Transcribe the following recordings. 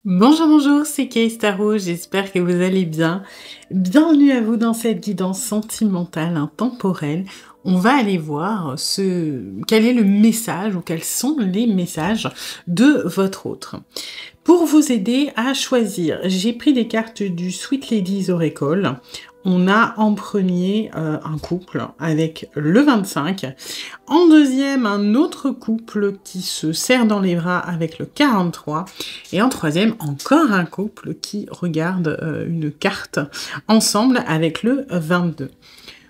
Bonjour, bonjour, c'est Kay Tarot, j'espère que vous allez bien. Bienvenue à vous dans cette guidance sentimentale intemporelle. On va aller voir quel est le message ou quels sont les messages de votre autre. Pour vous aider à choisir, j'ai pris des cartes du Sweet Ladies Oracle. On a en premier un couple avec le 25. En deuxième, un autre couple qui se serre dans les bras avec le 43. Et en troisième, encore un couple qui regarde une carte ensemble avec le 22.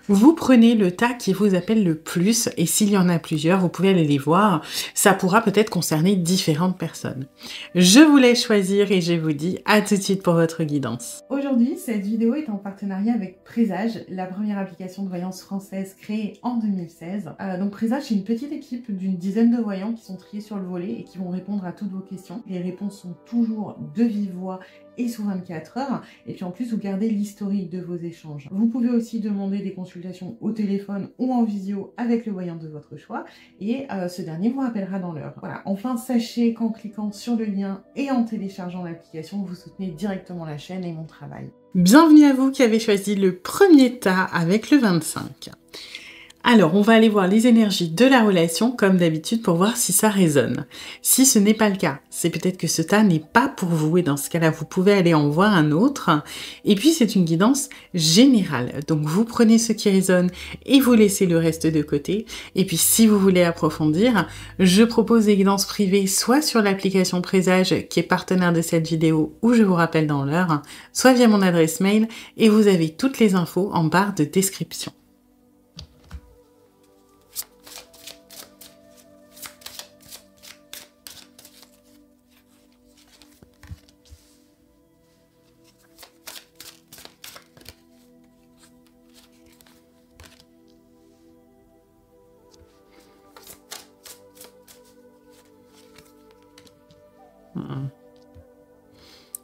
Vous prenez le tas qui vous appelle le plus, et s'il y en a plusieurs, vous pouvez aller les voir. Ça pourra peut-être concerner différentes personnes. Je vous laisse choisir et je vous dis à tout de suite pour votre guidance. Aujourd'hui, cette vidéo est en partenariat avec Présage, la première application de voyance française créée en 2016. Donc Présage, c'est une petite équipe d'une dizaine de voyants qui sont triés sur le volet et qui vont répondre à toutes vos questions. Les réponses sont toujours de vive voix et sous 24 heures. Et puis en plus, vous gardez l'historique de vos échanges. Vous pouvez aussi demander des consultations au téléphone ou en visio avec le voyant de votre choix. Et ce dernier vous rappellera dans l'heure. Voilà. Enfin, sachez qu'en cliquant sur le lien et en téléchargeant l'application, vous soutenez directement la chaîne et mon travail. Bienvenue à vous qui avez choisi le premier tas avec le 25. Alors, on va aller voir les énergies de la relation, comme d'habitude, pour voir si ça résonne. Si ce n'est pas le cas, c'est peut-être que ce tas n'est pas pour vous, et dans ce cas-là, vous pouvez aller en voir un autre. Et puis, c'est une guidance générale. Donc, vous prenez ce qui résonne et vous laissez le reste de côté. Et puis, si vous voulez approfondir, je propose des guidances privées, soit sur l'application Présage, qui est partenaire de cette vidéo, où je vous rappelle dans l'heure, soit via mon adresse mail, et vous avez toutes les infos en barre de description.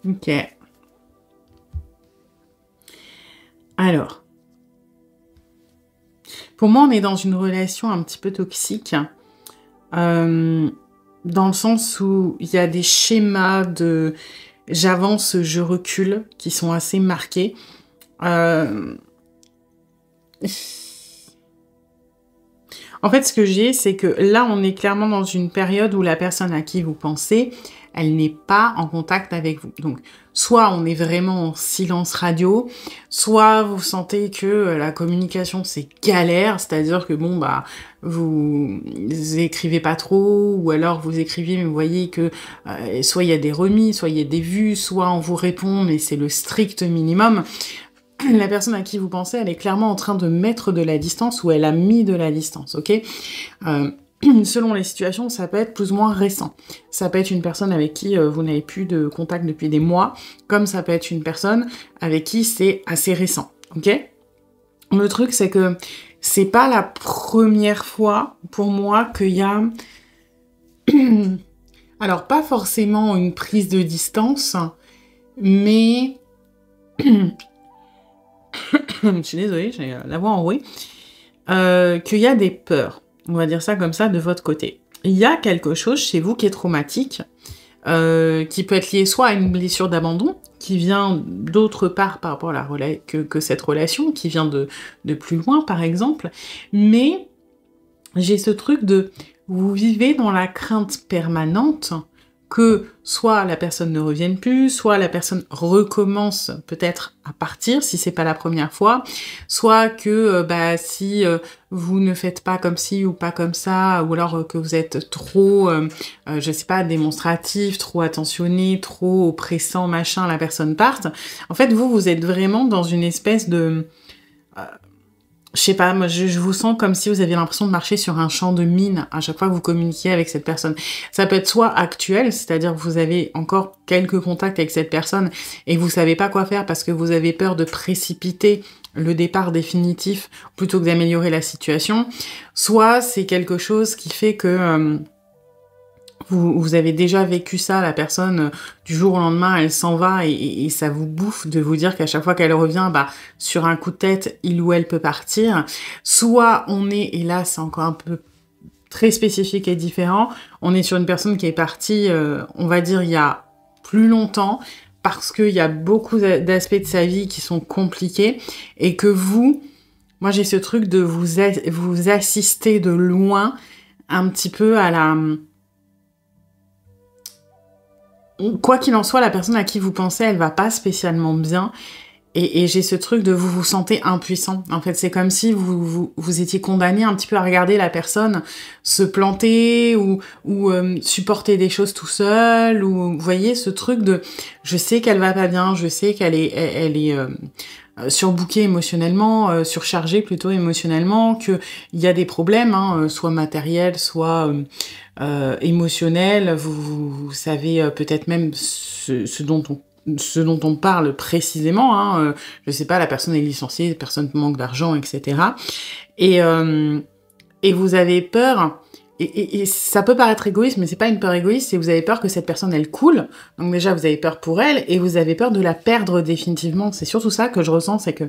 Ok. Alors, pour moi, on est dans une relation un petit peu toxique, dans le sens où il y a des schémas de j'avance, je recule, qui sont assez marqués. En fait, ce que j'ai, c'est que là, on est clairement dans une période où la personne à qui vous pensez, elle n'est pas en contact avec vous. Donc, soit on est vraiment en silence radio, soit vous sentez que la communication, c'est galère, c'est-à-dire que, bon, bah, vous écrivez pas trop, ou alors vous écrivez, mais vous voyez que soit il y a des remis, soit il y a des vues, soit on vous répond, mais c'est le strict minimum. La personne à qui vous pensez, elle est clairement en train de mettre de la distance, ou elle a mis de la distance, ok selon les situations, ça peut être plus ou moins récent. Ça peut être une personne avec qui vous n'avez plus de contact depuis des mois, comme ça peut être une personne avec qui c'est assez récent, ok? Le truc, c'est que c'est pas la première fois, pour moi, qu'il y a... Alors, pas forcément une prise de distance, mais... Je suis désolée, j'ai la voix enrouée. Qu'il y a des peurs. On va dire ça comme ça de votre côté. Il y a quelque chose chez vous qui est traumatique, qui peut être lié soit à une blessure d'abandon, qui vient d'autre part par rapport à la que cette relation, qui vient de plus loin par exemple, mais j'ai ce truc de vous vivez dans la crainte permanente que soit la personne ne revienne plus, soit la personne recommence peut-être à partir si c'est pas la première fois, soit que si vous ne faites pas comme ci ou pas comme ça, ou alors que vous êtes trop, je sais pas, démonstratif, trop attentionné, trop oppressant, machin, la personne parte. En fait, vous êtes vraiment dans une espèce de... je sais pas, moi je vous sens comme si vous aviez l'impression de marcher sur un champ de mine à chaque fois que vous communiquiez avec cette personne. Ça peut être soit actuel, c'est-à-dire que vous avez encore quelques contacts avec cette personne et vous savez pas quoi faire parce que vous avez peur de précipiter le départ définitif plutôt que d'améliorer la situation. Soit c'est quelque chose qui fait que... Vous avez déjà vécu ça, la personne, du jour au lendemain, elle s'en va et ça vous bouffe de vous dire qu'à chaque fois qu'elle revient, sur un coup de tête, il ou elle peut partir. Soit on est, et là c'est encore un peu très spécifique et différent, on est sur une personne qui est partie, on va dire, il y a plus longtemps parce qu'il y a beaucoup d'aspects de sa vie qui sont compliqués et que vous, moi j'ai ce truc de vous assister de loin un petit peu à la... Quoi qu'il en soit, la personne à qui vous pensez, elle va pas spécialement bien. Et j'ai ce truc de vous sentez impuissant. En fait, c'est comme si vous étiez condamné un petit peu à regarder la personne se planter ou supporter des choses tout seul. Ou vous voyez ce truc de je sais qu'elle va pas bien, je sais qu'elle est surbookée émotionnellement, surchargée plutôt émotionnellement, qu'il y a des problèmes, hein, soit matériels, soit émotionnels. Vous savez peut-être même ce dont on parle précisément, hein, je sais pas, la personne est licenciée, la personne manque d'argent, etc. Et vous avez peur, et ça peut paraître égoïste, mais c'est pas une peur égoïste, c'est que vous avez peur que cette personne, elle coule. Donc déjà, vous avez peur pour elle, et vous avez peur de la perdre définitivement. C'est surtout ça que je ressens, c'est que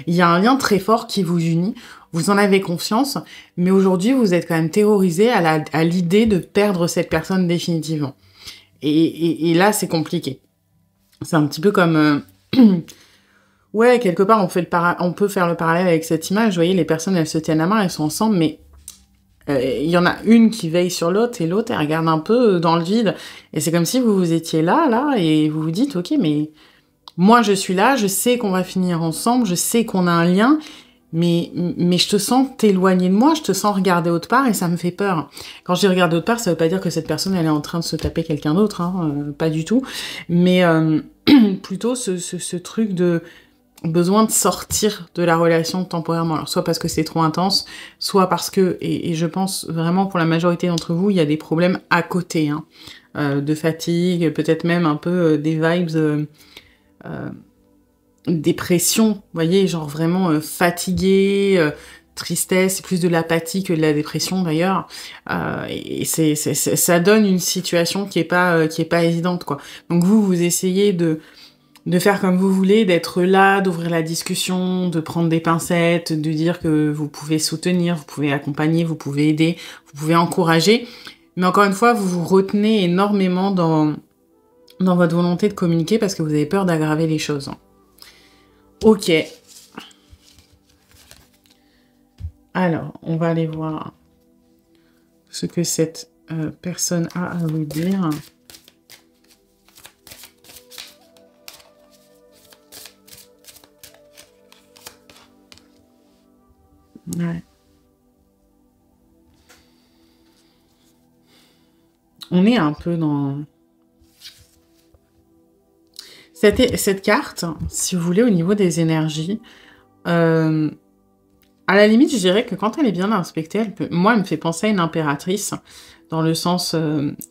il y a un lien très fort qui vous unit, vous en avez confiance, mais aujourd'hui, vous êtes quand même terrorisé à l'idée de perdre cette personne définitivement. Et là, c'est compliqué. C'est un petit peu comme... ouais, quelque part, on peut faire le parallèle avec cette image. Vous voyez, les personnes, elles se tiennent la main, elles sont ensemble, mais il y en a une qui veille sur l'autre, et l'autre, elle regarde un peu dans le vide. Et c'est comme si vous étiez là, et vous vous dites, ok, mais moi, je suis là, je sais qu'on va finir ensemble, je sais qu'on a un lien, mais je te sens t'éloigner de moi, je te sens regarder autre part, et ça me fait peur. Quand je dis regarder autre part, ça veut pas dire que cette personne, elle est en train de se taper quelqu'un d'autre, hein, pas du tout. Mais plutôt ce truc de besoin de sortir de la relation temporairement. Alors, soit parce que c'est trop intense, soit parce que, et je pense vraiment pour la majorité d'entre vous, il y a des problèmes à côté, hein, de fatigue, peut-être même un peu des vibes... dépression, vous voyez, genre vraiment fatigué, tristesse, c'est plus de l'apathie que de la dépression d'ailleurs, et ça donne une situation qui est pas évidente, quoi. Donc vous essayez de faire comme vous voulez, d'être là, d'ouvrir la discussion, de prendre des pincettes, de dire que vous pouvez soutenir, vous pouvez accompagner, vous pouvez aider, vous pouvez encourager, mais encore une fois, vous vous retenez énormément dans votre volonté de communiquer parce que vous avez peur d'aggraver les choses. Ok. Alors, on va aller voir ce que cette personne a à vous dire. Ouais. On est un peu dans... Cette carte, si vous voulez, au niveau des énergies, à la limite, je dirais que quand elle est bien inspectée, moi, elle me fait penser à une impératrice, dans le sens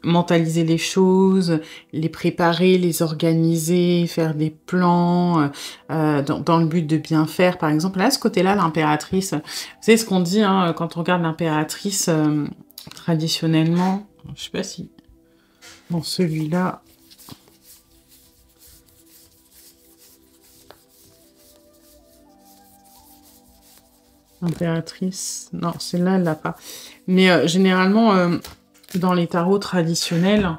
mentaliser les choses, les préparer, les organiser, faire des plans, dans le but de bien faire, par exemple. Là, ce côté-là, l'impératrice, c'est ce qu'on dit, hein, quand on regarde l'impératrice, traditionnellement, je sais pas si dans celui-là... Impératrice, non, celle-là, elle l'a pas. Mais généralement, dans les tarots traditionnels,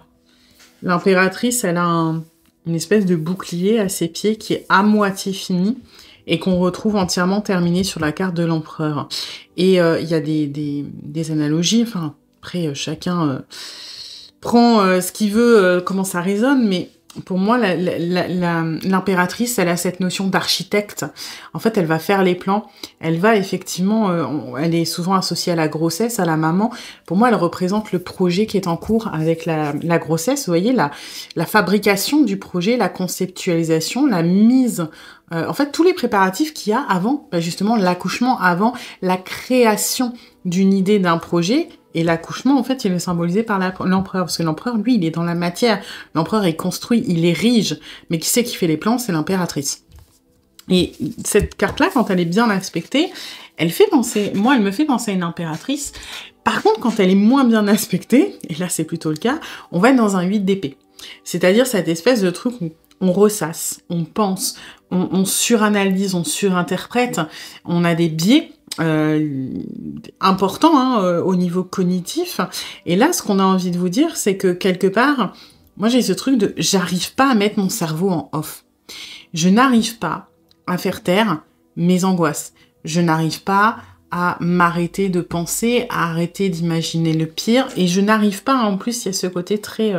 l'impératrice, elle a une espèce de bouclier à ses pieds qui est à moitié fini et qu'on retrouve entièrement terminé sur la carte de l'empereur. Et il y a des analogies, enfin, après, chacun prend ce qu'il veut, comment ça résonne, mais... Pour moi, l'impératrice, elle a cette notion d'architecte. En fait, elle va faire les plans. Elle va effectivement... elle est souvent associée à la grossesse, à la maman. Pour moi, elle représente le projet qui est en cours avec la grossesse. Vous voyez, la fabrication du projet, la conceptualisation, la mise... en fait, tous les préparatifs qu'il y a avant, justement, l'accouchement, avant la création d'une idée d'un projet... Et l'accouchement, en fait, il est symbolisé par l'empereur, parce que l'empereur, lui, il est dans la matière. L'empereur est construit, il érige, mais qui c'est qui fait les plans? C'est l'impératrice. Et cette carte-là, quand elle est bien aspectée, elle me fait penser à une impératrice. Par contre, quand elle est moins bien aspectée, et là c'est plutôt le cas, on va être dans un 8 d'épée. C'est-à-dire cette espèce de truc où on ressasse, on pense, on suranalyse, on surinterprète, on a des biais important, hein, au niveau cognitif. Et là, ce qu'on a envie de vous dire, c'est que quelque part, Moi, j'ai ce truc de j'arrive pas à mettre mon cerveau en off. Je n'arrive pas à faire taire mes angoisses. Je n'arrive pas à m'arrêter de penser, à arrêter d'imaginer le pire. Et je n'arrive pas, en plus, il y a ce côté très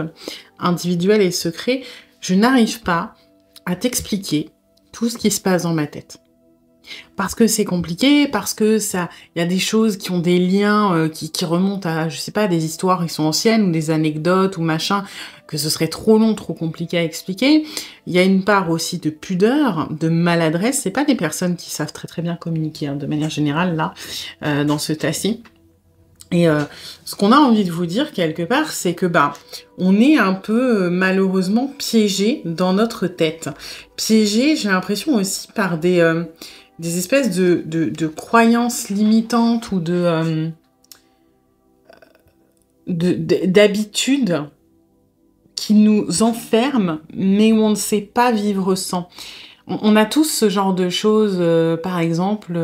individuel et secret, je n'arrive pas à t'expliquer tout ce qui se passe dans ma tête. Parce que c'est compliqué, parce que ça, il y a des choses qui ont des liens qui remontent à, je sais pas, des histoires qui sont anciennes ou des anecdotes ou machin, que ce serait trop long, trop compliqué à expliquer. Il y a une part aussi de pudeur, de maladresse. C'est pas des personnes qui savent très très bien communiquer, hein, de manière générale là, dans ce tas-ci. Et ce qu'on a envie de vous dire quelque part, c'est que on est un peu malheureusement piégé dans notre tête. Piégé, j'ai l'impression aussi par des espèces de croyances limitantes ou d'habitudes qui nous enferment, mais où on ne sait pas vivre sans. On a tous ce genre de choses, par exemple,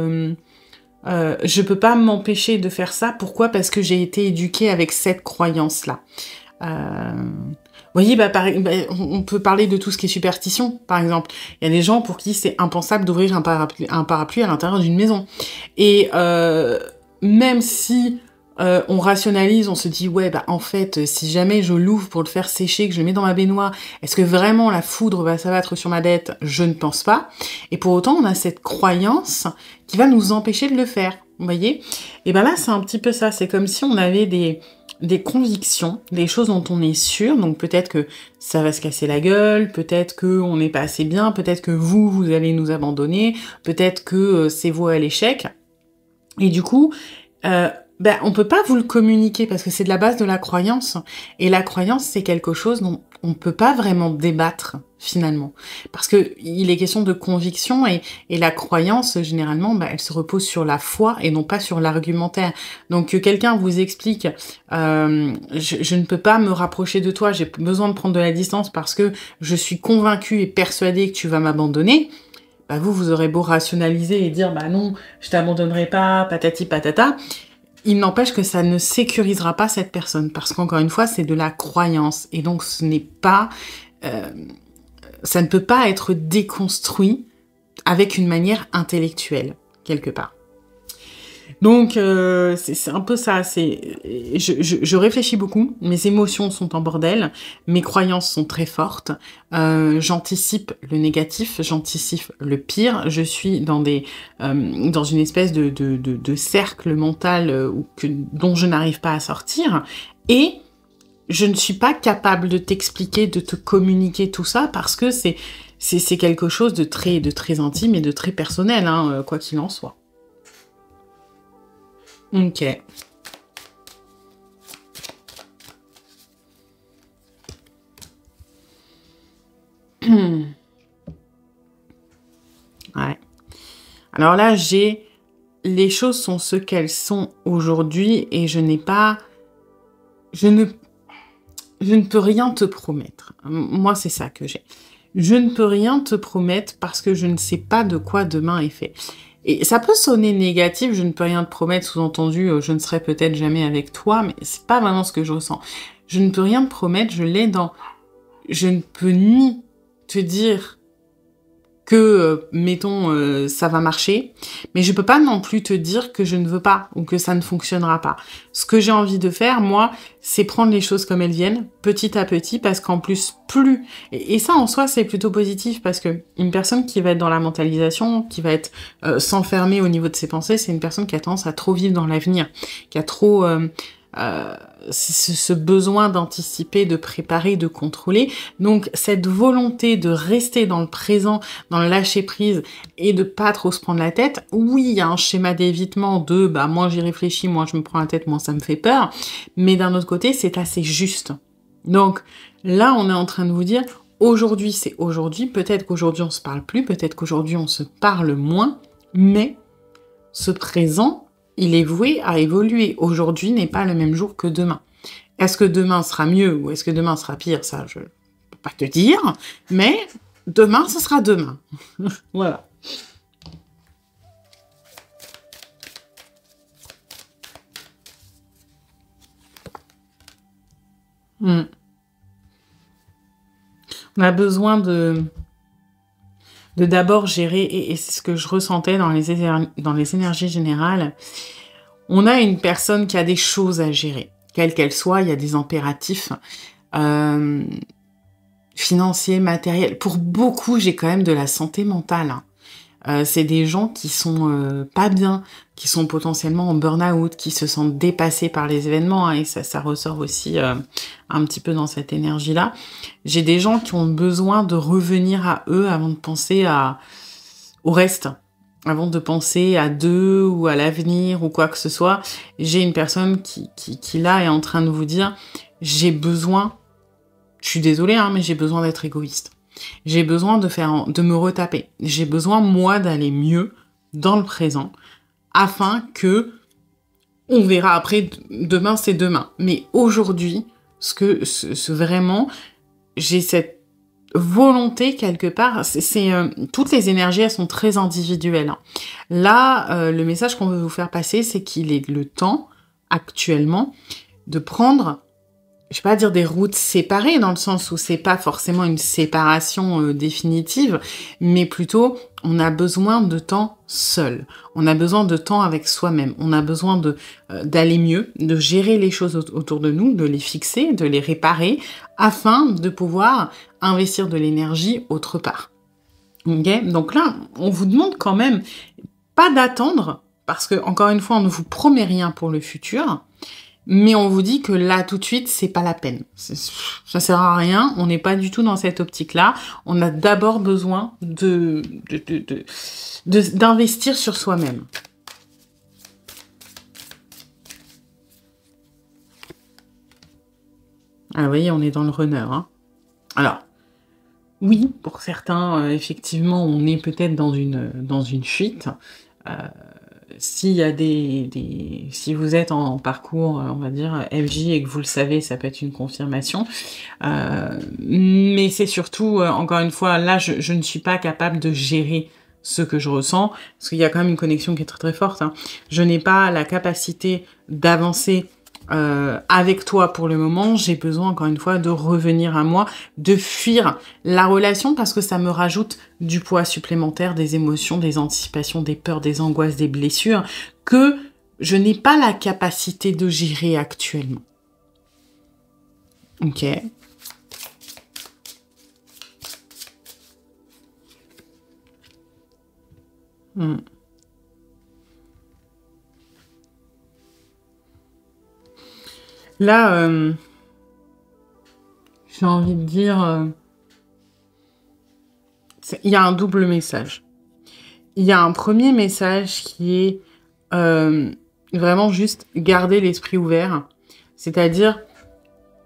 je peux pas m'empêcher de faire ça. Pourquoi? Parce que j'ai été éduquée avec cette croyance-là. Vous voyez, on peut parler de tout ce qui est superstition, par exemple. Il y a des gens pour qui c'est impensable d'ouvrir un parapluie à l'intérieur d'une maison. Et même si on rationalise, on se dit, ouais, en fait, si jamais je l'ouvre pour le faire sécher, que je le mets dans ma baignoire, est-ce que vraiment la foudre va s'abattre sur ma tête? Je ne pense pas. Et pour autant, on a cette croyance qui va nous empêcher de le faire. Vous voyez? Et là, c'est un petit peu ça. C'est comme si on avait des convictions, des choses dont on est sûr, donc peut-être que ça va se casser la gueule, peut-être qu'on n'est pas assez bien, peut-être que vous allez nous abandonner, peut-être que c'est voué à l'échec. Et du coup, on peut pas vous le communiquer parce que c'est de la base de la croyance. Et la croyance, c'est quelque chose dont on peut pas vraiment débattre, finalement. Parce que il est question de conviction et la croyance, généralement, elle se repose sur la foi et non pas sur l'argumentaire. Donc, que quelqu'un vous explique, je ne peux pas me rapprocher de toi, j'ai besoin de prendre de la distance parce que je suis convaincue et persuadée que tu vas m'abandonner. Vous aurez beau rationaliser et dire, non, je t'abandonnerai pas, patati patata. Il n'empêche que ça ne sécurisera pas cette personne, parce qu'encore une fois, c'est de la croyance, et donc ce n'est pas, ça ne peut pas être déconstruit avec une manière intellectuelle, quelque part. Donc, c'est un peu ça, je réfléchis beaucoup, mes émotions sont en bordel, mes croyances sont très fortes, j'anticipe le négatif, j'anticipe le pire, je suis dans une espèce de cercle mental dont je n'arrive pas à sortir, et je ne suis pas capable de t'expliquer, de te communiquer tout ça, parce que c'est quelque chose de très intime et de très personnel, hein, quoi qu'il en soit. Ok. Ouais. Alors là, les choses sont ce qu'elles sont aujourd'hui et je ne peux rien te promettre. Moi, c'est ça que j'ai. Je ne peux rien te promettre parce que je ne sais pas de quoi demain est fait. Et ça peut sonner négatif, je ne peux rien te promettre, sous-entendu, je ne serai peut-être jamais avec toi, mais c'est pas vraiment ce que je ressens. Je ne peux rien te promettre, je ne peux ni te dire que, mettons, ça va marcher, mais je peux pas non plus te dire que je ne veux pas, ou que ça ne fonctionnera pas. Ce que j'ai envie de faire, moi, c'est prendre les choses comme elles viennent, petit à petit, parce qu'en plus, et ça, en soi, c'est plutôt positif, parce que une personne qui va être dans la mentalisation, qui va être s'enfermer au niveau de ses pensées, c'est une personne qui a tendance à trop vivre dans l'avenir, qui a trop... ce besoin d'anticiper, de préparer, de contrôler. Donc cette volonté de rester dans le présent, dans le lâcher prise et de pas trop se prendre la tête, oui, il y a un schéma d'évitement de moins j'y réfléchis, moins je me prends la tête, moins ça me fait peur, mais d'un autre côté, c'est assez juste. Donc là, on est en train de vous dire, aujourd'hui, c'est aujourd'hui, peut-être qu'aujourd'hui on se parle plus, peut-être qu'aujourd'hui on se parle moins, mais ce présent, il est voué à évoluer. Aujourd'hui n'est pas le même jour que demain. Est-ce que demain sera mieux ou est-ce que demain sera pire? Ça, je ne peux pas te dire. Mais demain, ce sera demain. Voilà. On a besoin de d'abord gérer, et c'est ce que je ressentais dans les énergies générales. On a une personne qui a des choses à gérer, quelles qu'elles soient. Il y a des impératifs financiers, matériels. Pour beaucoup, j'ai quand même de la santé mentale. C'est des gens qui sont pas bien, qui sont potentiellement en burn-out, qui se sentent dépassés par les événements, hein, et ça ressort aussi un petit peu dans cette énergie-là. J'ai des gens qui ont besoin de revenir à eux avant de penser au reste, avant de penser à d'eux ou à l'avenir ou quoi que ce soit. J'ai une personne qui là est en train de vous dire « j'ai besoin, je suis désolée, hein, mais j'ai besoin d'être égoïste. J'ai besoin de me retaper. J'ai besoin, moi, d'aller mieux dans le présent afin que, on verra après, demain c'est demain. Mais aujourd'hui, vraiment, j'ai cette volonté quelque part, toutes les énergies, elles sont très individuelles. Hein. Là, le message qu'on veut vous faire passer, c'est qu'il est le temps, actuellement, de prendre... je vais pas dire des routes séparées, dans le sens où c'est pas forcément une séparation définitive, mais plutôt on a besoin de temps seul. On a besoin de temps avec soi-même. On a besoin d'aller mieux, de gérer les choses autour de nous, de les fixer, de les réparer, afin de pouvoir investir de l'énergie autre part. Okay. Donc là, on vous demande quand même pas d'attendre, parce que encore une fois, on ne vous promet rien pour le futur. Mais on vous dit que là, tout de suite, c'est pas la peine. Ça sert à rien. On n'est pas du tout dans cette optique-là. On a d'abord besoin d'investir sur soi-même. Ah, vous voyez, on est dans le runner. Hein. Alors, oui, pour certains, effectivement, on est peut-être dans une fuite. S'il y a si vous êtes en parcours, on va dire, FJ et que vous le savez, ça peut être une confirmation. Mais c'est surtout, encore une fois, là, je ne suis pas capable de gérer ce que je ressens, parce qu'il y a quand même une connexion qui est très très forte. Hein. Je n'ai pas la capacité d'avancer avec toi pour le moment. J'ai besoin, encore une fois, de revenir à moi, de fuir la relation, parce que ça me rajoute du poids supplémentaire, des émotions, des anticipations, des peurs, des angoisses, des blessures, que je n'ai pas la capacité de gérer actuellement. Ok. Là, j'ai envie de dire... il y a un double message. Il y a un premier message qui est vraiment juste garder l'esprit ouvert. C'est-à-dire,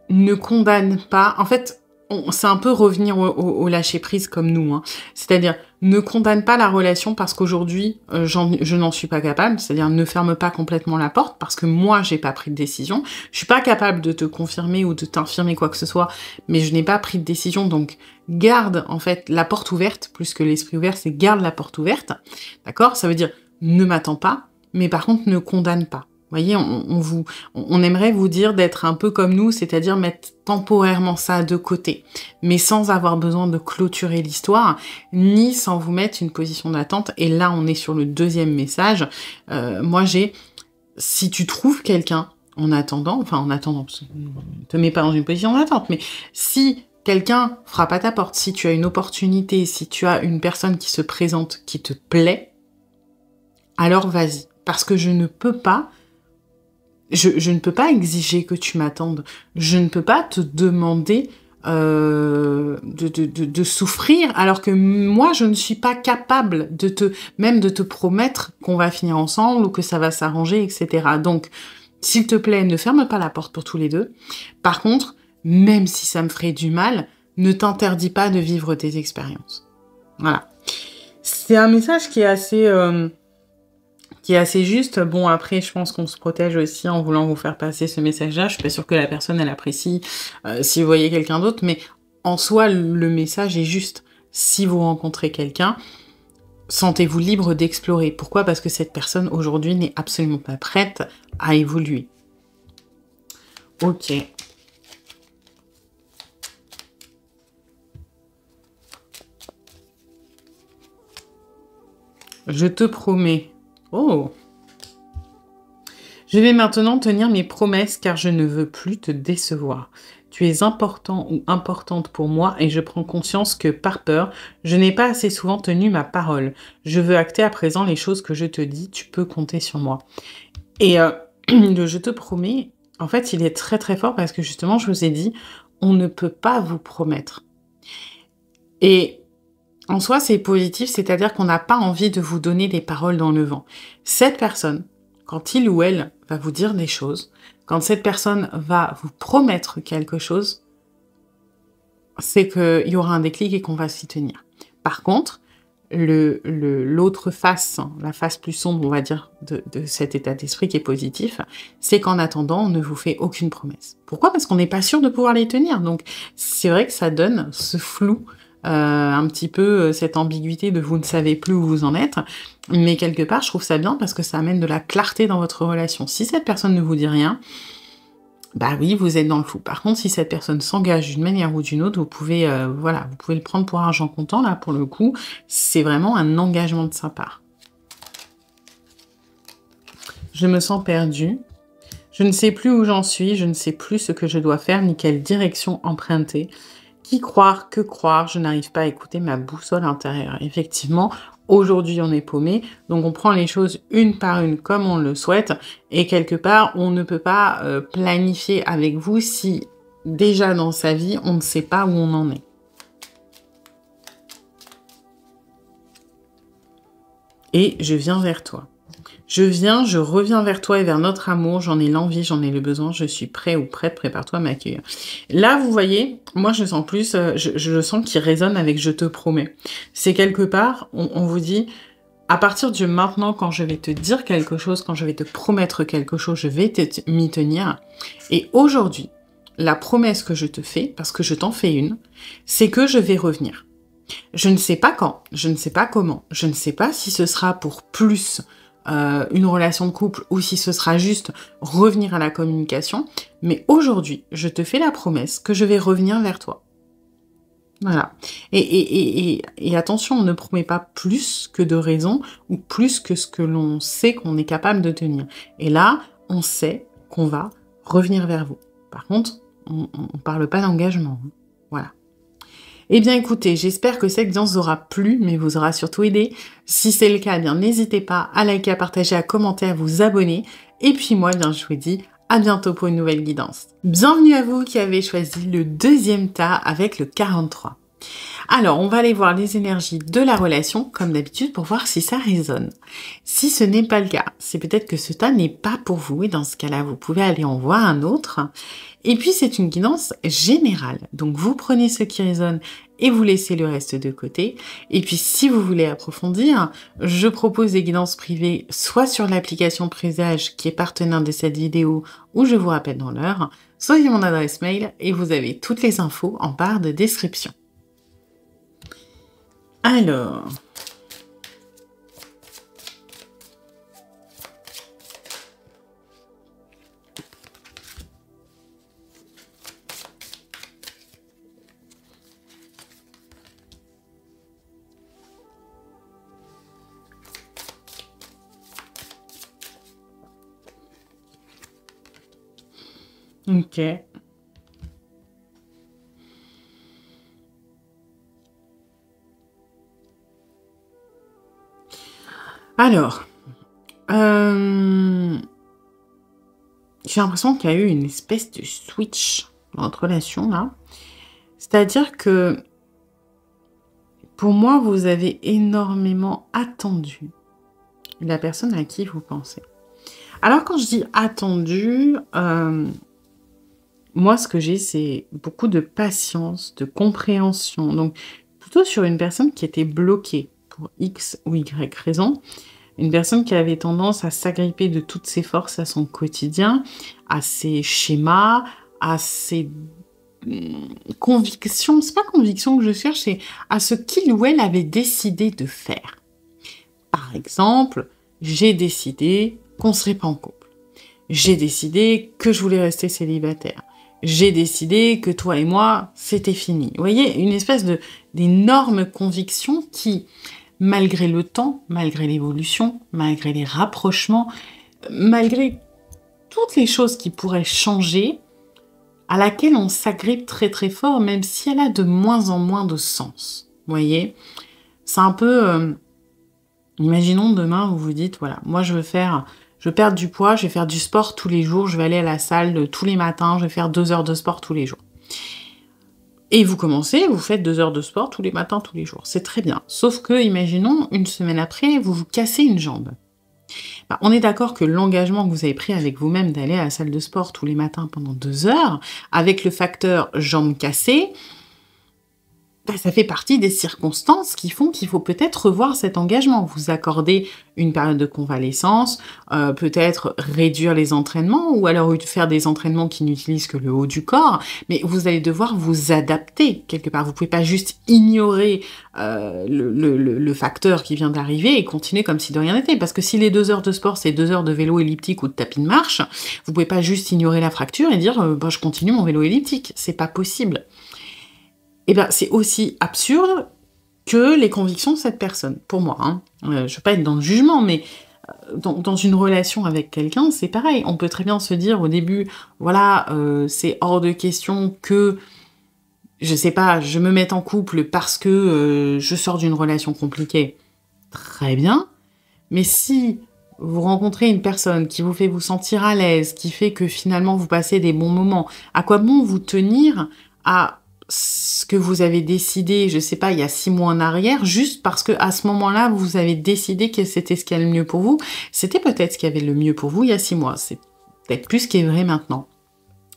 ne condamne pas... En fait, c'est un peu revenir au lâcher-prise comme nous. Hein. C'est-à-dire, ne condamne pas la relation parce qu'aujourd'hui, je n'en suis pas capable. C'est-à-dire, ne ferme pas complètement la porte parce que moi, j'ai pas pris de décision. Je suis pas capable de te confirmer ou de t'infirmer quoi que ce soit, mais je n'ai pas pris de décision. Donc, garde, en fait, la porte ouverte, plus que l'esprit ouvert, c'est garde la porte ouverte. D'accord? Ça veut dire, ne m'attends pas, mais par contre, ne condamne pas. Vous voyez, on aimerait vous dire d'être un peu comme nous, c'est-à-dire mettre temporairement ça de côté, mais sans avoir besoin de clôturer l'histoire, ni sans vous mettre une position d'attente. Et là, on est sur le deuxième message. Moi, si tu trouves quelqu'un en attendant, ne te mets pas dans une position d'attente, mais si quelqu'un frappe à ta porte, si tu as une opportunité, si tu as une personne qui se présente, qui te plaît, alors vas-y. Parce que je ne peux pas exiger que tu m'attendes. Je ne peux pas te demander de souffrir, alors que moi, je ne suis pas capable de te promettre qu'on va finir ensemble ou que ça va s'arranger, etc. Donc, s'il te plaît, ne ferme pas la porte pour tous les deux. Par contre, même si ça me ferait du mal, ne t'interdis pas de vivre tes expériences. Voilà. C'est un message qui est assez juste. Bon, après, je pense qu'on se protège aussi en voulant vous faire passer ce message-là. Je suis pas sûre que la personne, elle apprécie si vous voyez quelqu'un d'autre, mais en soi, le message est juste. Si vous rencontrez quelqu'un, sentez-vous libre d'explorer. Pourquoi? Parce que cette personne, aujourd'hui, n'est absolument pas prête à évoluer. Ok. Je te promets. Oh. Je vais maintenant tenir mes promesses car je ne veux plus te décevoir. Tu es important ou importante pour moi et je prends conscience que par peur, je n'ai pas assez souvent tenu ma parole. Je veux acter à présent les choses que je te dis, tu peux compter sur moi. Et le je te promets, en fait, il est très très fort parce que justement, je vous ai dit, on ne peut pas vous promettre. Et en soi, c'est positif, c'est-à-dire qu'on n'a pas envie de vous donner des paroles dans le vent. Cette personne, quand il ou elle va vous dire des choses, quand cette personne va vous promettre quelque chose, c'est qu'il y aura un déclic et qu'on va s'y tenir. Par contre, l'autre face, la face plus sombre, on va dire, de cet état d'esprit qui est positif, c'est qu'en attendant, on ne vous fait aucune promesse. Pourquoi? Parce qu'on n'est pas sûr de pouvoir les tenir. Donc, c'est vrai que ça donne ce flou, un petit peu cette ambiguïté de vous ne savez plus où vous en êtes. Mais quelque part, je trouve ça bien parce que ça amène de la clarté dans votre relation. Si cette personne ne vous dit rien, bah oui, vous êtes dans le flou. Par contre, si cette personne s'engage d'une manière ou d'une autre, vous pouvez, voilà, vous pouvez le prendre pour argent comptant. Là, pour le coup, c'est vraiment un engagement de sa part. Je me sens perdue. Je ne sais plus où j'en suis. Je ne sais plus ce que je dois faire ni quelle direction emprunter. Qui croire, que croire, je n'arrive pas à écouter ma boussole intérieure. Effectivement, aujourd'hui on est paumé, donc on prend les choses une par une comme on le souhaite, et quelque part on ne peut pas planifier avec vous si déjà dans sa vie on ne sait pas où on en est. Et je viens vers toi. Je reviens vers toi et vers notre amour, j'en ai l'envie, j'en ai le besoin, je suis prêt ou prête, prépare-toi à m'accueillir. Là, vous voyez, moi je sens plus, je sens qu'il résonne avec je te promets. C'est quelque part, on vous dit, à partir de maintenant, quand je vais te dire quelque chose, quand je vais te promettre quelque chose, je vais m'y tenir. Et aujourd'hui, la promesse que je te fais, parce que je t'en fais une, c'est que je vais revenir. Je ne sais pas quand, je ne sais pas comment, je ne sais pas si ce sera pour plus une relation de couple ou si ce sera juste revenir à la communication, mais aujourd'hui, je te fais la promesse que je vais revenir vers toi. Voilà. Et attention, on ne promet pas plus que de raison ou plus que ce que l'on sait qu'on est capable de tenir. Et là, on sait qu'on va revenir vers vous. Par contre, on ne parle pas d'engagement. Voilà. Eh bien écoutez, j'espère que cette guidance vous aura plu, mais vous aura surtout aidé. Si c'est le cas, eh bien n'hésitez pas à liker, à partager, à commenter, à vous abonner. Et puis moi, eh bien, je vous dis à bientôt pour une nouvelle guidance. Bienvenue à vous qui avez choisi le deuxième tas avec le 43. Alors, on va aller voir les énergies de la relation, comme d'habitude, pour voir si ça résonne. Si ce n'est pas le cas, c'est peut-être que ce tas n'est pas pour vous, et dans ce cas-là, vous pouvez aller en voir un autre. Et puis, c'est une guidance générale. Donc, vous prenez ce qui résonne et vous laissez le reste de côté. Et puis, si vous voulez approfondir, je propose des guidances privées, soit sur l'application Présage, qui est partenaire de cette vidéo, ou je vous rappelle dans l'heure, soit via mon adresse mail, et vous avez toutes les infos en barre de description. Alors, ok. Alors, j'ai l'impression qu'il y a eu une espèce de switch dans notre relation, là. C'est-à-dire que, pour moi, vous avez énormément attendu la personne à qui vous pensez. Alors, quand je dis attendu, moi, ce que j'ai, c'est beaucoup de patience, de compréhension. Donc, plutôt sur une personne qui était bloquée pour X ou Y raison. Une personne qui avait tendance à s'agripper de toutes ses forces à son quotidien, à ses schémas, à ses convictions. C'est pas conviction que je cherche, c'est à ce qu'il ou elle avait décidé de faire. Par exemple, j'ai décidé qu'on serait pas en couple. J'ai décidé que je voulais rester célibataire. J'ai décidé que toi et moi, c'était fini. Vous voyez, une espèce d'énorme conviction qui malgré le temps, malgré l'évolution, malgré les rapprochements, malgré toutes les choses qui pourraient changer, à laquelle on s'agrippe très très fort, même si elle a de moins en moins de sens. Vous voyez? C'est un peu... imaginons demain, vous vous dites, voilà, moi je veux perdre du poids, je vais faire du sport tous les jours, je vais aller à la salle tous les matins, je vais faire 2 heures de sport tous les jours. Et vous commencez, vous faites 2 heures de sport tous les matins, tous les jours. C'est très bien. Sauf que, imaginons, une semaine après, vous vous cassez une jambe. Bah, on est d'accord que l'engagement que vous avez pris avec vous-même d'aller à la salle de sport tous les matins pendant 2 heures, avec le facteur jambe cassée, bah, ça fait partie des circonstances qui font qu'il faut peut-être revoir cet engagement. Vous accorder une période de convalescence, peut-être réduire les entraînements, ou alors faire des entraînements qui n'utilisent que le haut du corps, mais vous allez devoir vous adapter quelque part. Vous pouvez pas juste ignorer le facteur qui vient d'arriver et continuer comme si de rien n'était. Parce que si les 2 heures de sport, c'est 2 heures de vélo elliptique ou de tapis de marche, vous pouvez pas juste ignorer la fracture et dire bah, je continue mon vélo elliptique. C'est pas possible. Eh bien, c'est aussi absurde que les convictions de cette personne, pour moi. Hein. Je ne veux pas être dans le jugement, mais dans une relation avec quelqu'un, c'est pareil. On peut très bien se dire au début, voilà, c'est hors de question que, je sais pas, je me mette en couple parce que je sors d'une relation compliquée. Très bien. Mais si vous rencontrez une personne qui vous fait vous sentir à l'aise, qui fait que finalement vous passez des bons moments, à quoi bon vous tenir à ce que vous avez décidé, je sais pas, il y a 6 mois en arrière, juste parce que à ce moment-là, vous avez décidé que c'était ce qui allait le mieux pour vous. C'était peut-être ce qui avait le mieux pour vous il y a 6 mois. C'est peut-être plus ce qui est vrai maintenant.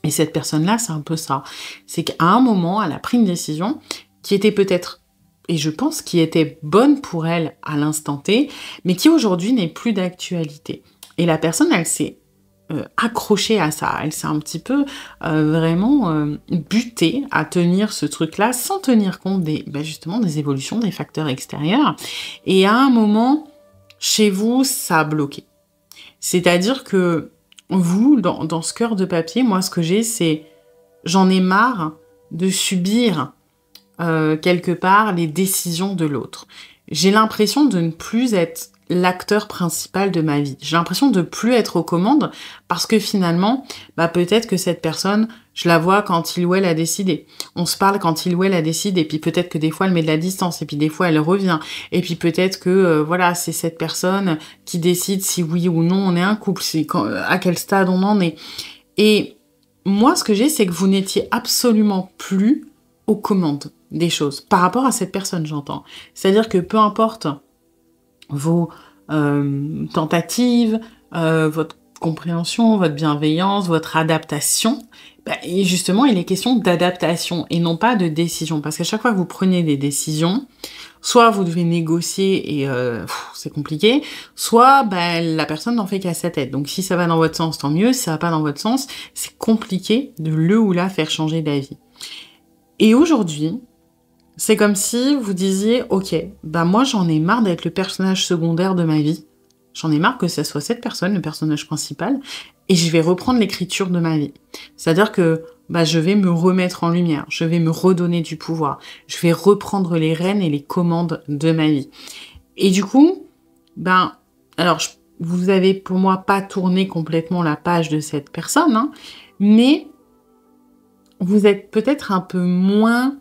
Et cette personne-là, c'est un peu ça. C'est qu'à un moment, elle a pris une décision qui était peut-être, et je pense, qui était bonne pour elle à l'instant T, mais qui aujourd'hui n'est plus d'actualité. Et la personne, elle s'est accrochée à ça. Elle s'est un petit peu vraiment butée à tenir ce truc-là sans tenir compte justement des évolutions, des facteurs extérieurs. Et à un moment, chez vous, ça a bloqué. C'est-à-dire que vous, dans ce cœur de papier, moi, ce que j'ai, c'est j'en ai marre de subir quelque part les décisions de l'autre. J'ai l'impression de ne plus être l'acteur principal de ma vie. J'ai l'impression de plus être aux commandes parce que finalement, bah peut-être que cette personne, je la vois quand il ou elle a décidé. On se parle quand il ou elle a décidé. Et puis peut-être que des fois elle met de la distance et puis des fois elle revient. Et puis peut-être que voilà, c'est cette personne qui décide si oui ou non on est un couple, à quel stade on en est. Et moi, ce que j'ai, c'est que vous n'étiez absolument plus aux commandes des choses par rapport à cette personne, j'entends. C'est-à-dire que peu importe vos tentatives, votre compréhension, votre bienveillance, votre adaptation, et justement, il est question d'adaptation et non pas de décision. Parce qu'à chaque fois que vous prenez des décisions, soit vous devez négocier et c'est compliqué, soit la personne n'en fait qu'à sa tête. Donc si ça va dans votre sens, tant mieux. Si ça va pas dans votre sens, c'est compliqué de le ou la faire changer d'avis. Et aujourd'hui, c'est comme si vous disiez, ok, moi j'en ai marre d'être le personnage secondaire de ma vie. J'en ai marre que ce soit cette personne, le personnage principal, et je vais reprendre l'écriture de ma vie. C'est-à-dire que je vais me remettre en lumière, je vais me redonner du pouvoir, je vais reprendre les rênes et les commandes de ma vie. Et du coup, alors vous avez pour moi pas tourné complètement la page de cette personne, hein, mais vous êtes peut-être un peu moins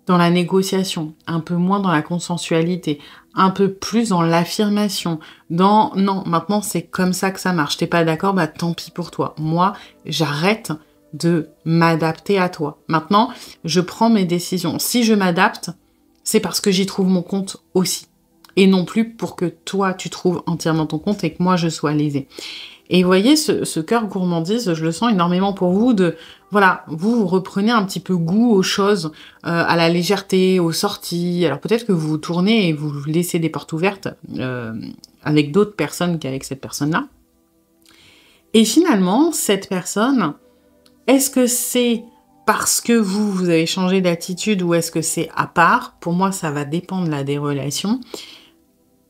dans la négociation, un peu moins dans la consensualité, un peu plus dans l'affirmation, non, maintenant c'est comme ça que ça marche, t'es pas d'accord, tant pis pour toi. Moi, j'arrête de m'adapter à toi. Maintenant, je prends mes décisions. Si je m'adapte, c'est parce que j'y trouve mon compte aussi. Et non plus pour que toi, tu trouves entièrement ton compte et que moi, je sois lésée. Et vous voyez, ce cœur gourmandise, je le sens énormément pour vous, voilà, vous reprenez un petit peu goût aux choses, à la légèreté, aux sorties. Alors peut-être que vous vous tournez et vous laissez des portes ouvertes avec d'autres personnes qu'avec cette personne-là. Et finalement, cette personne, est-ce que c'est parce que vous avez changé d'attitude ou est-ce que c'est à part? Pour moi, ça va dépendre là des relations.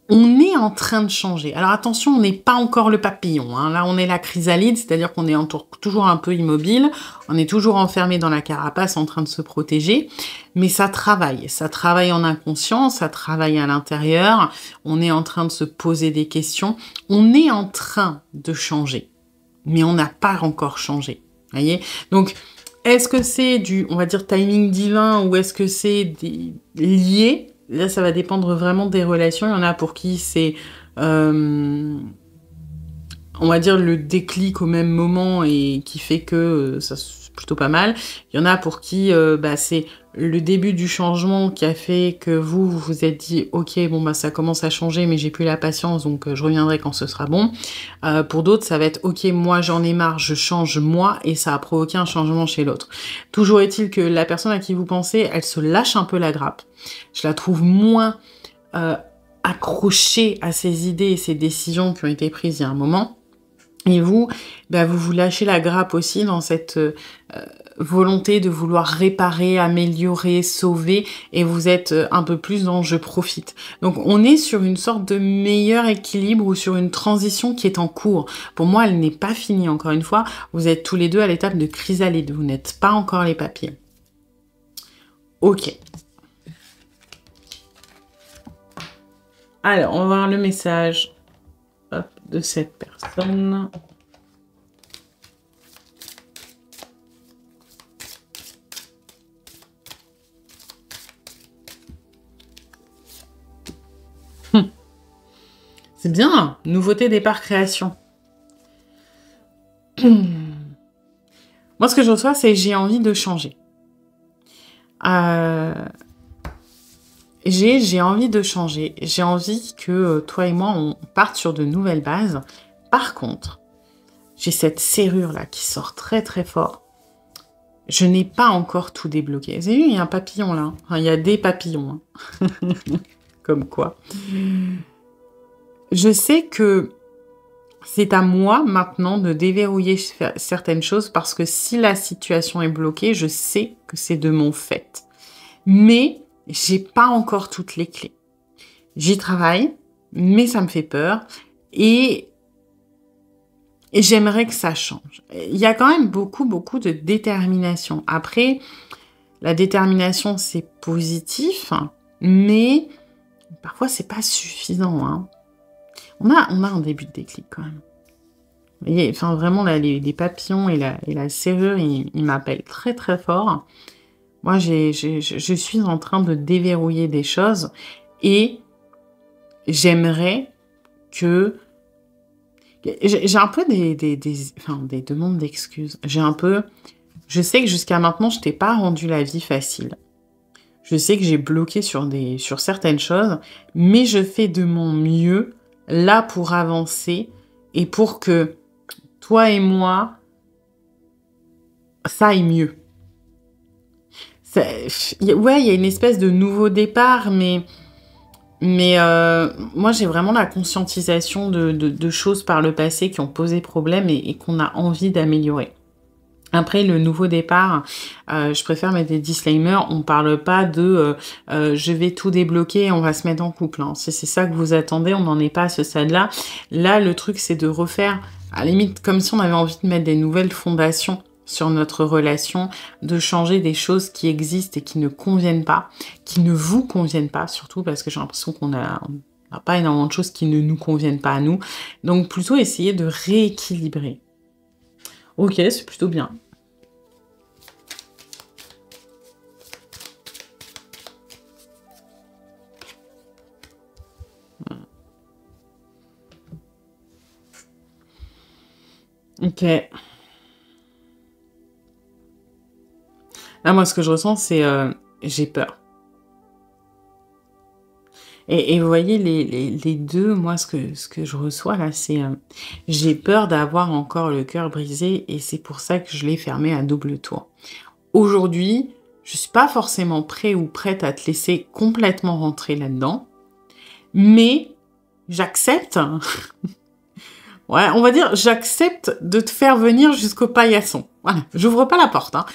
on est en train de changer. Alors attention, on n'est pas encore le papillon, hein. Là, on est la chrysalide, c'est-à-dire qu'on est toujours un peu immobile, on est toujours enfermé dans la carapace en train de se protéger, mais ça travaille en inconscient, ça travaille à l'intérieur, on est en train de se poser des questions, on est en train de changer, mais on n'a pas encore changé, voyez? Donc, est-ce que c'est du, on va dire, timing divin ou est-ce que c'est lié? Là, ça va dépendre vraiment des relations. Il y en a pour qui c'est, on va dire, le déclic au même moment et qui fait que ça c'est plutôt pas mal. Il y en a pour qui c'est le début du changement qui a fait que vous vous êtes dit « Ok, bon, bah ça commence à changer, mais j'ai plus la patience, donc je reviendrai quand ce sera bon. » Pour d'autres, ça va être « Ok, moi j'en ai marre, je change moi » et ça a provoqué un changement chez l'autre. Toujours est-il que la personne à qui vous pensez, elle se lâche un peu la grappe. Je la trouve moins accrochée à ses idées et ses décisions qui ont été prises il y a un moment. Et vous, vous lâchez la grappe aussi dans cette volonté de vouloir réparer, améliorer, sauver, et vous êtes un peu plus dans « je profite ». Donc on est sur une sorte de meilleur équilibre ou sur une transition qui est en cours. Pour moi, elle n'est pas finie, encore une fois. Vous êtes tous les deux à l'étape de chrysalide, vous n'êtes pas encore les papiers. Ok. Alors, on va voir le message de cette personne. C'est bien, nouveauté, départ, création. Moi, ce que je reçois, c'est j'ai envie de changer. J'ai envie de changer. J'ai envie que toi et moi, on parte sur de nouvelles bases. Par contre, j'ai cette serrure-là qui sort très très fort. Je n'ai pas encore tout débloqué. Vous avez vu, il y a un papillon là. Enfin, il y a des papillons. Hein. Comme quoi. Je sais que c'est à moi maintenant de déverrouiller certaines choses parce que si la situation est bloquée, je sais que c'est de mon fait. Mais j'ai pas encore toutes les clés. J'y travaille, mais ça me fait peur et j'aimerais que ça change. Il y a quand même beaucoup de détermination. Après, la détermination, c'est positif, mais parfois, c'est pas suffisant. Hein. On a un début de déclic quand même. Vous voyez, enfin, vraiment, là, les papillons et la serrure, ils m'appellent très, très fort. Moi, je suis en train de déverrouiller des choses et j'aimerais que... J'ai un peu des demandes d'excuses. Je sais que jusqu'à maintenant, je t'ai pas rendu la vie facile. Je sais que j'ai bloqué sur certaines choses, mais je fais de mon mieux là pour avancer et pour que toi et moi, ça aille mieux. Ouais, il y a une espèce de nouveau départ, mais moi, j'ai vraiment la conscientisation de choses par le passé qui ont posé problème et qu'on a envie d'améliorer. Après, le nouveau départ, je préfère mettre des disclaimers. On parle pas de je vais tout débloquer et on va se mettre en couple. Hein. Si c'est ça que vous attendez, on n'en est pas à ce stade-là. Là, le truc, c'est de refaire, à la limite, comme si on avait envie de mettre des nouvelles fondations sur notre relation, de changer des choses qui existent et qui ne conviennent pas, qui ne vous conviennent pas, surtout parce que j'ai l'impression qu'on n'a pas énormément de choses qui ne nous conviennent pas à nous. Donc, plutôt essayer de rééquilibrer. Ok, c'est plutôt bien. Ok. Là, moi, ce que je ressens, c'est j'ai peur. Et vous voyez, les deux, moi, ce que je reçois, là, c'est j'ai peur d'avoir encore le cœur brisé et c'est pour ça que je l'ai fermé à double tour. Aujourd'hui, je suis pas forcément prêt ou prête à te laisser complètement rentrer là-dedans, mais j'accepte... Ouais, on va dire, j'accepte de te faire venir jusqu'au paillasson. Voilà, j'ouvre pas la porte, hein.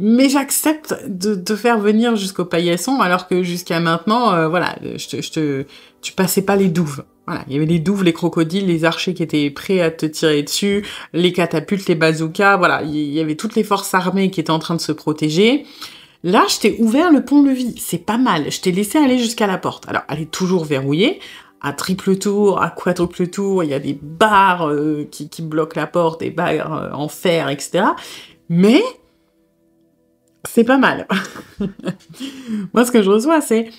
mais j'accepte de te faire venir jusqu'au paillasson, alors que jusqu'à maintenant, voilà, tu passais pas les douves. Voilà, il y avait les douves, les crocodiles, les archers qui étaient prêts à te tirer dessus, les catapultes, les bazookas, voilà, il y avait toutes les forces armées qui étaient en train de se protéger. Là, je t'ai ouvert le pont-levis, c'est pas mal, je t'ai laissé aller jusqu'à la porte. Alors, elle est toujours verrouillée, à triple tour, à quadruple tour, il y a des barres qui bloquent la porte, des barres en fer, etc. Mais c'est pas mal. Moi, ce que je reçois, c'est...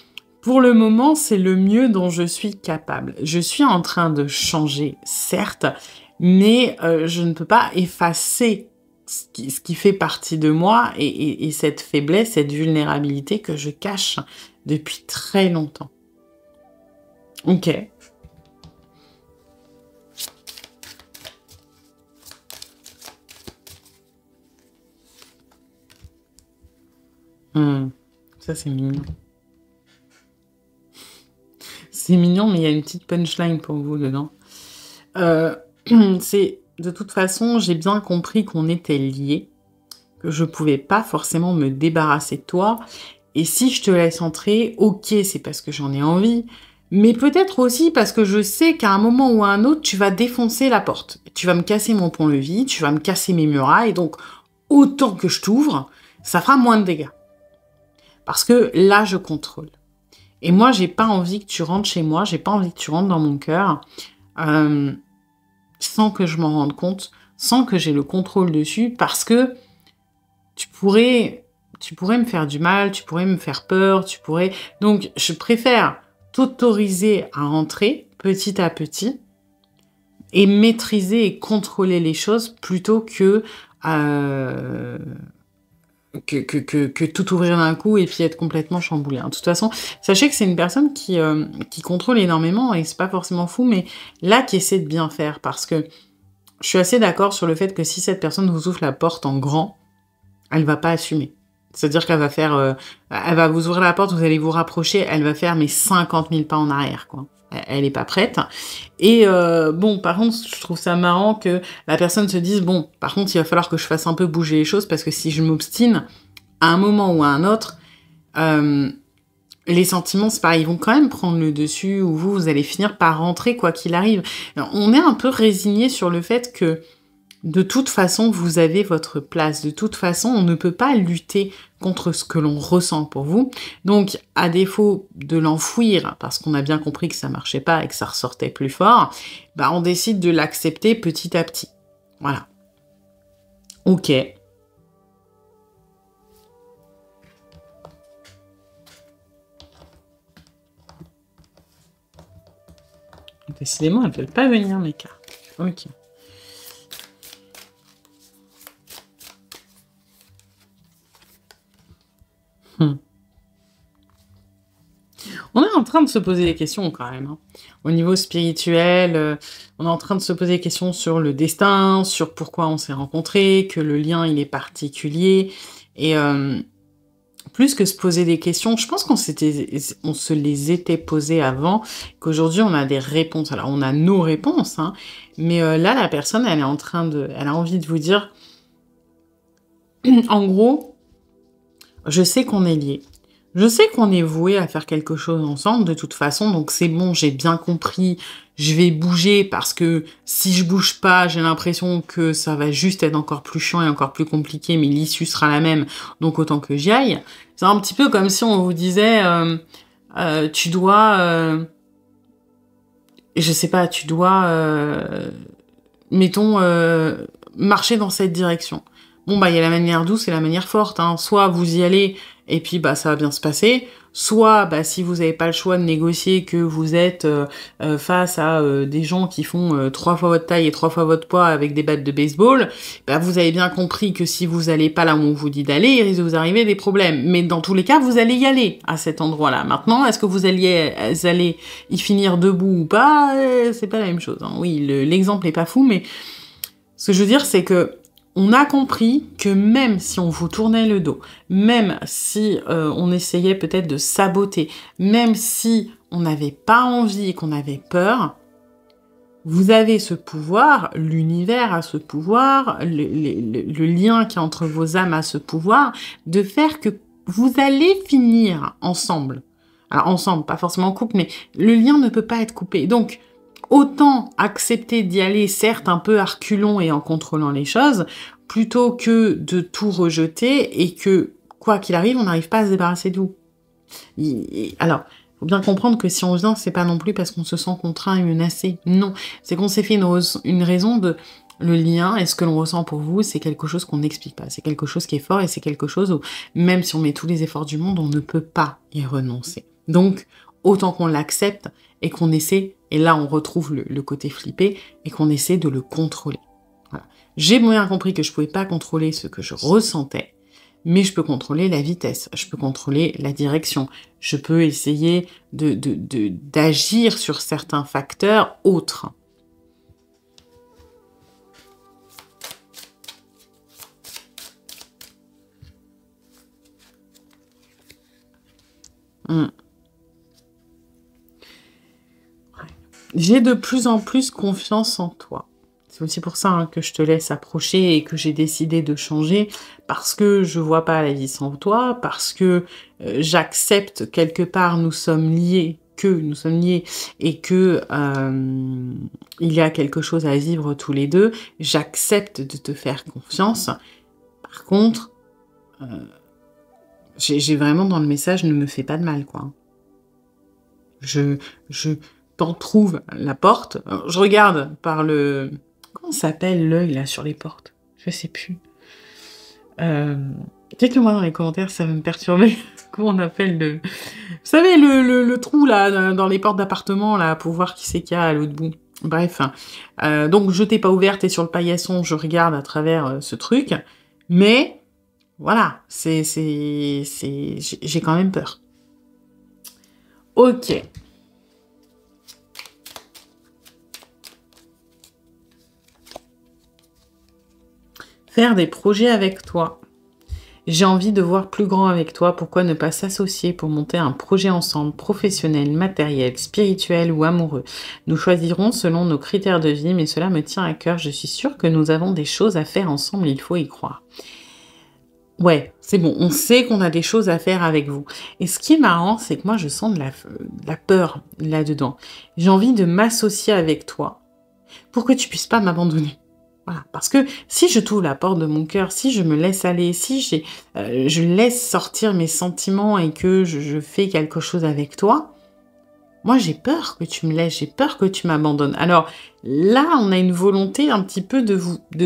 Pour le moment, c'est le mieux dont je suis capable. Je suis en train de changer, certes, mais je ne peux pas effacer ce qui fait partie de moi et cette faiblesse, cette vulnérabilité que je cache depuis très longtemps. Ok. Ça, c'est mignon. C'est mignon, mais il y a une petite punchline pour vous dedans. C'est, de toute façon, j'ai bien compris qu'on était liés, que je pouvais pas forcément me débarrasser de toi. Et si je te laisse entrer, ok, c'est parce que j'en ai envie, mais peut-être aussi parce que je sais qu'à un moment ou à un autre, tu vas défoncer la porte. Tu vas me casser mon pont-levis, tu vas me casser mes murailles, donc autant que je t'ouvre, ça fera moins de dégâts. Parce que là, je contrôle. Et moi, j'ai pas envie que tu rentres chez moi, j'ai pas envie que tu rentres dans mon cœur sans que je m'en rende compte, sans que j'ai le contrôle dessus, parce que tu pourrais me faire du mal, tu pourrais me faire peur, tu pourrais... Donc, je préfère t'autoriser à rentrer petit à petit et maîtriser et contrôler les choses plutôt que tout ouvrir d'un coup et puis être complètement chamboulé. De toute façon, sachez que c'est une personne qui contrôle énormément et c'est pas forcément fou, mais là, qui essaie de bien faire, parce que je suis assez d'accord sur le fait que si cette personne vous ouvre la porte en grand, elle va pas assumer. C'est-à-dire qu'elle va faire... elle va vous ouvrir la porte, vous allez vous rapprocher, elle va faire 50 000 pas en arrière, quoi. Elle est pas prête. Et bon, par contre, je trouve ça marrant que la personne se dise, bon, par contre, il va falloir que je fasse un peu bouger les choses, parce que si je m'obstine, à un moment ou à un autre, les sentiments, c'est pareil, ils vont quand même prendre le dessus, ou vous allez finir par rentrer, quoi qu'il arrive. On est un peu résigné sur le fait que de toute façon, vous avez votre place. De toute façon, on ne peut pas lutter contre ce que l'on ressent pour vous. Donc, à défaut de l'enfouir, parce qu'on a bien compris que ça marchait pas et que ça ressortait plus fort, bah, on décide de l'accepter petit à petit. Voilà. Ok. Décidément, elles ne veulent pas venir, mes cartes. Ok. On est en train de se poser des questions quand même. Hein. Au niveau spirituel, on est en train de se poser des questions sur le destin, sur pourquoi on s'est rencontrés, que le lien il est particulier. Et plus que se poser des questions, je pense qu'on se les était posées avant, qu'aujourd'hui on a des réponses. Alors on a nos réponses, hein, mais là la personne elle a envie de vous dire, en gros, je sais qu'on est liés. Je sais qu'on est voué à faire quelque chose ensemble, de toute façon, donc c'est bon, j'ai bien compris, je vais bouger, parce que si je bouge pas, j'ai l'impression que ça va juste être encore plus chiant et encore plus compliqué, mais l'issue sera la même, donc autant que j'y aille. C'est un petit peu comme si on vous disait, tu dois... je sais pas, tu dois... mettons, marcher dans cette direction. Bon, bah, il y a la manière douce et la manière forte, hein. Soit vous y allez, et puis, bah, ça va bien se passer. Soit, bah, si vous n'avez pas le choix de négocier, que vous êtes face à des gens qui font 3 fois votre taille et 3 fois votre poids avec des battes de baseball, bah, vous avez bien compris que si vous allez pas là où on vous dit d'aller, il risque de vous arriver des problèmes. Mais dans tous les cas, vous allez y aller à cet endroit-là. Maintenant, est-ce que vous allez y finir debout ou pas? C'est pas la même chose, hein. Oui, l'exemple est pas fou, mais ce que je veux dire, c'est que on a compris que même si on vous tournait le dos, même si on essayait peut-être de saboter, même si on n'avait pas envie et qu'on avait peur, vous avez ce pouvoir, l'univers a ce pouvoir, le lien qui est entre vos âmes a ce pouvoir, de faire que vous allez finir ensemble. Alors ensemble, pas forcément en couple, mais le lien ne peut pas être coupé. Donc, autant accepter d'y aller, certes un peu à reculons et en contrôlant les choses, plutôt que de tout rejeter et que, quoi qu'il arrive, on n'arrive pas à se débarrasser de vous. Alors, faut bien comprendre que si on vient, c'est pas non plus parce qu'on se sent contraint et menacé. Non, c'est qu'on s'est fait une raison de le lien et ce que l'on ressent pour vous, c'est quelque chose qu'on n'explique pas. C'est quelque chose qui est fort et c'est quelque chose où, même si on met tous les efforts du monde, on ne peut pas y renoncer. Donc, autant qu'on l'accepte et qu'on essaie, et là on retrouve le côté flippé, et qu'on essaie de le contrôler. Voilà. J'ai bien compris que je pouvais pas contrôler ce que je ressentais, mais je peux contrôler la vitesse, je peux contrôler la direction, je peux essayer d'agir sur certains facteurs autres. J'ai de plus en plus confiance en toi. C'est aussi pour ça que je te laisse approcher et que j'ai décidé de changer, parce que je vois pas la vie sans toi, parce que j'accepte quelque part, nous sommes liés et que il y a quelque chose à vivre tous les deux. J'accepte de te faire confiance. Par contre, j'ai vraiment dans le message, ne me fais pas de mal, quoi. Je t'en trouve la porte. Alors, je regarde par le... Comment s'appelle l'œil, là, sur les portes? Je sais plus. Dites-le-moi dans les commentaires, ça va me perturber. Comment on appelle le... Vous savez, le trou, là, dans les portes d'appartement, là, pour voir qui c'est qu'il y a à l'autre bout. Bref. Donc, je t'ai pas ouverte et sur le paillasson, je regarde à travers ce truc. Mais, voilà, j'ai quand même peur. Ok. Faire des projets avec toi. J'ai envie de voir plus grand avec toi, pourquoi ne pas s'associer pour monter un projet ensemble, professionnel, matériel, spirituel ou amoureux. Nous choisirons selon nos critères de vie, mais cela me tient à cœur, je suis sûre que nous avons des choses à faire ensemble, il faut y croire. Ouais, c'est bon, on sait qu'on a des choses à faire avec vous. Et ce qui est marrant, c'est que moi je sens de la peur là-dedans. J'ai envie de m'associer avec toi pour que tu puisses pas m'abandonner. Voilà, parce que si je t'ouvre la porte de mon cœur, si je me laisse aller, si je laisse sortir mes sentiments et que je fais quelque chose avec toi, moi j'ai peur que tu me laisses, j'ai peur que tu m'abandonnes. Alors là, on a une volonté un petit peu de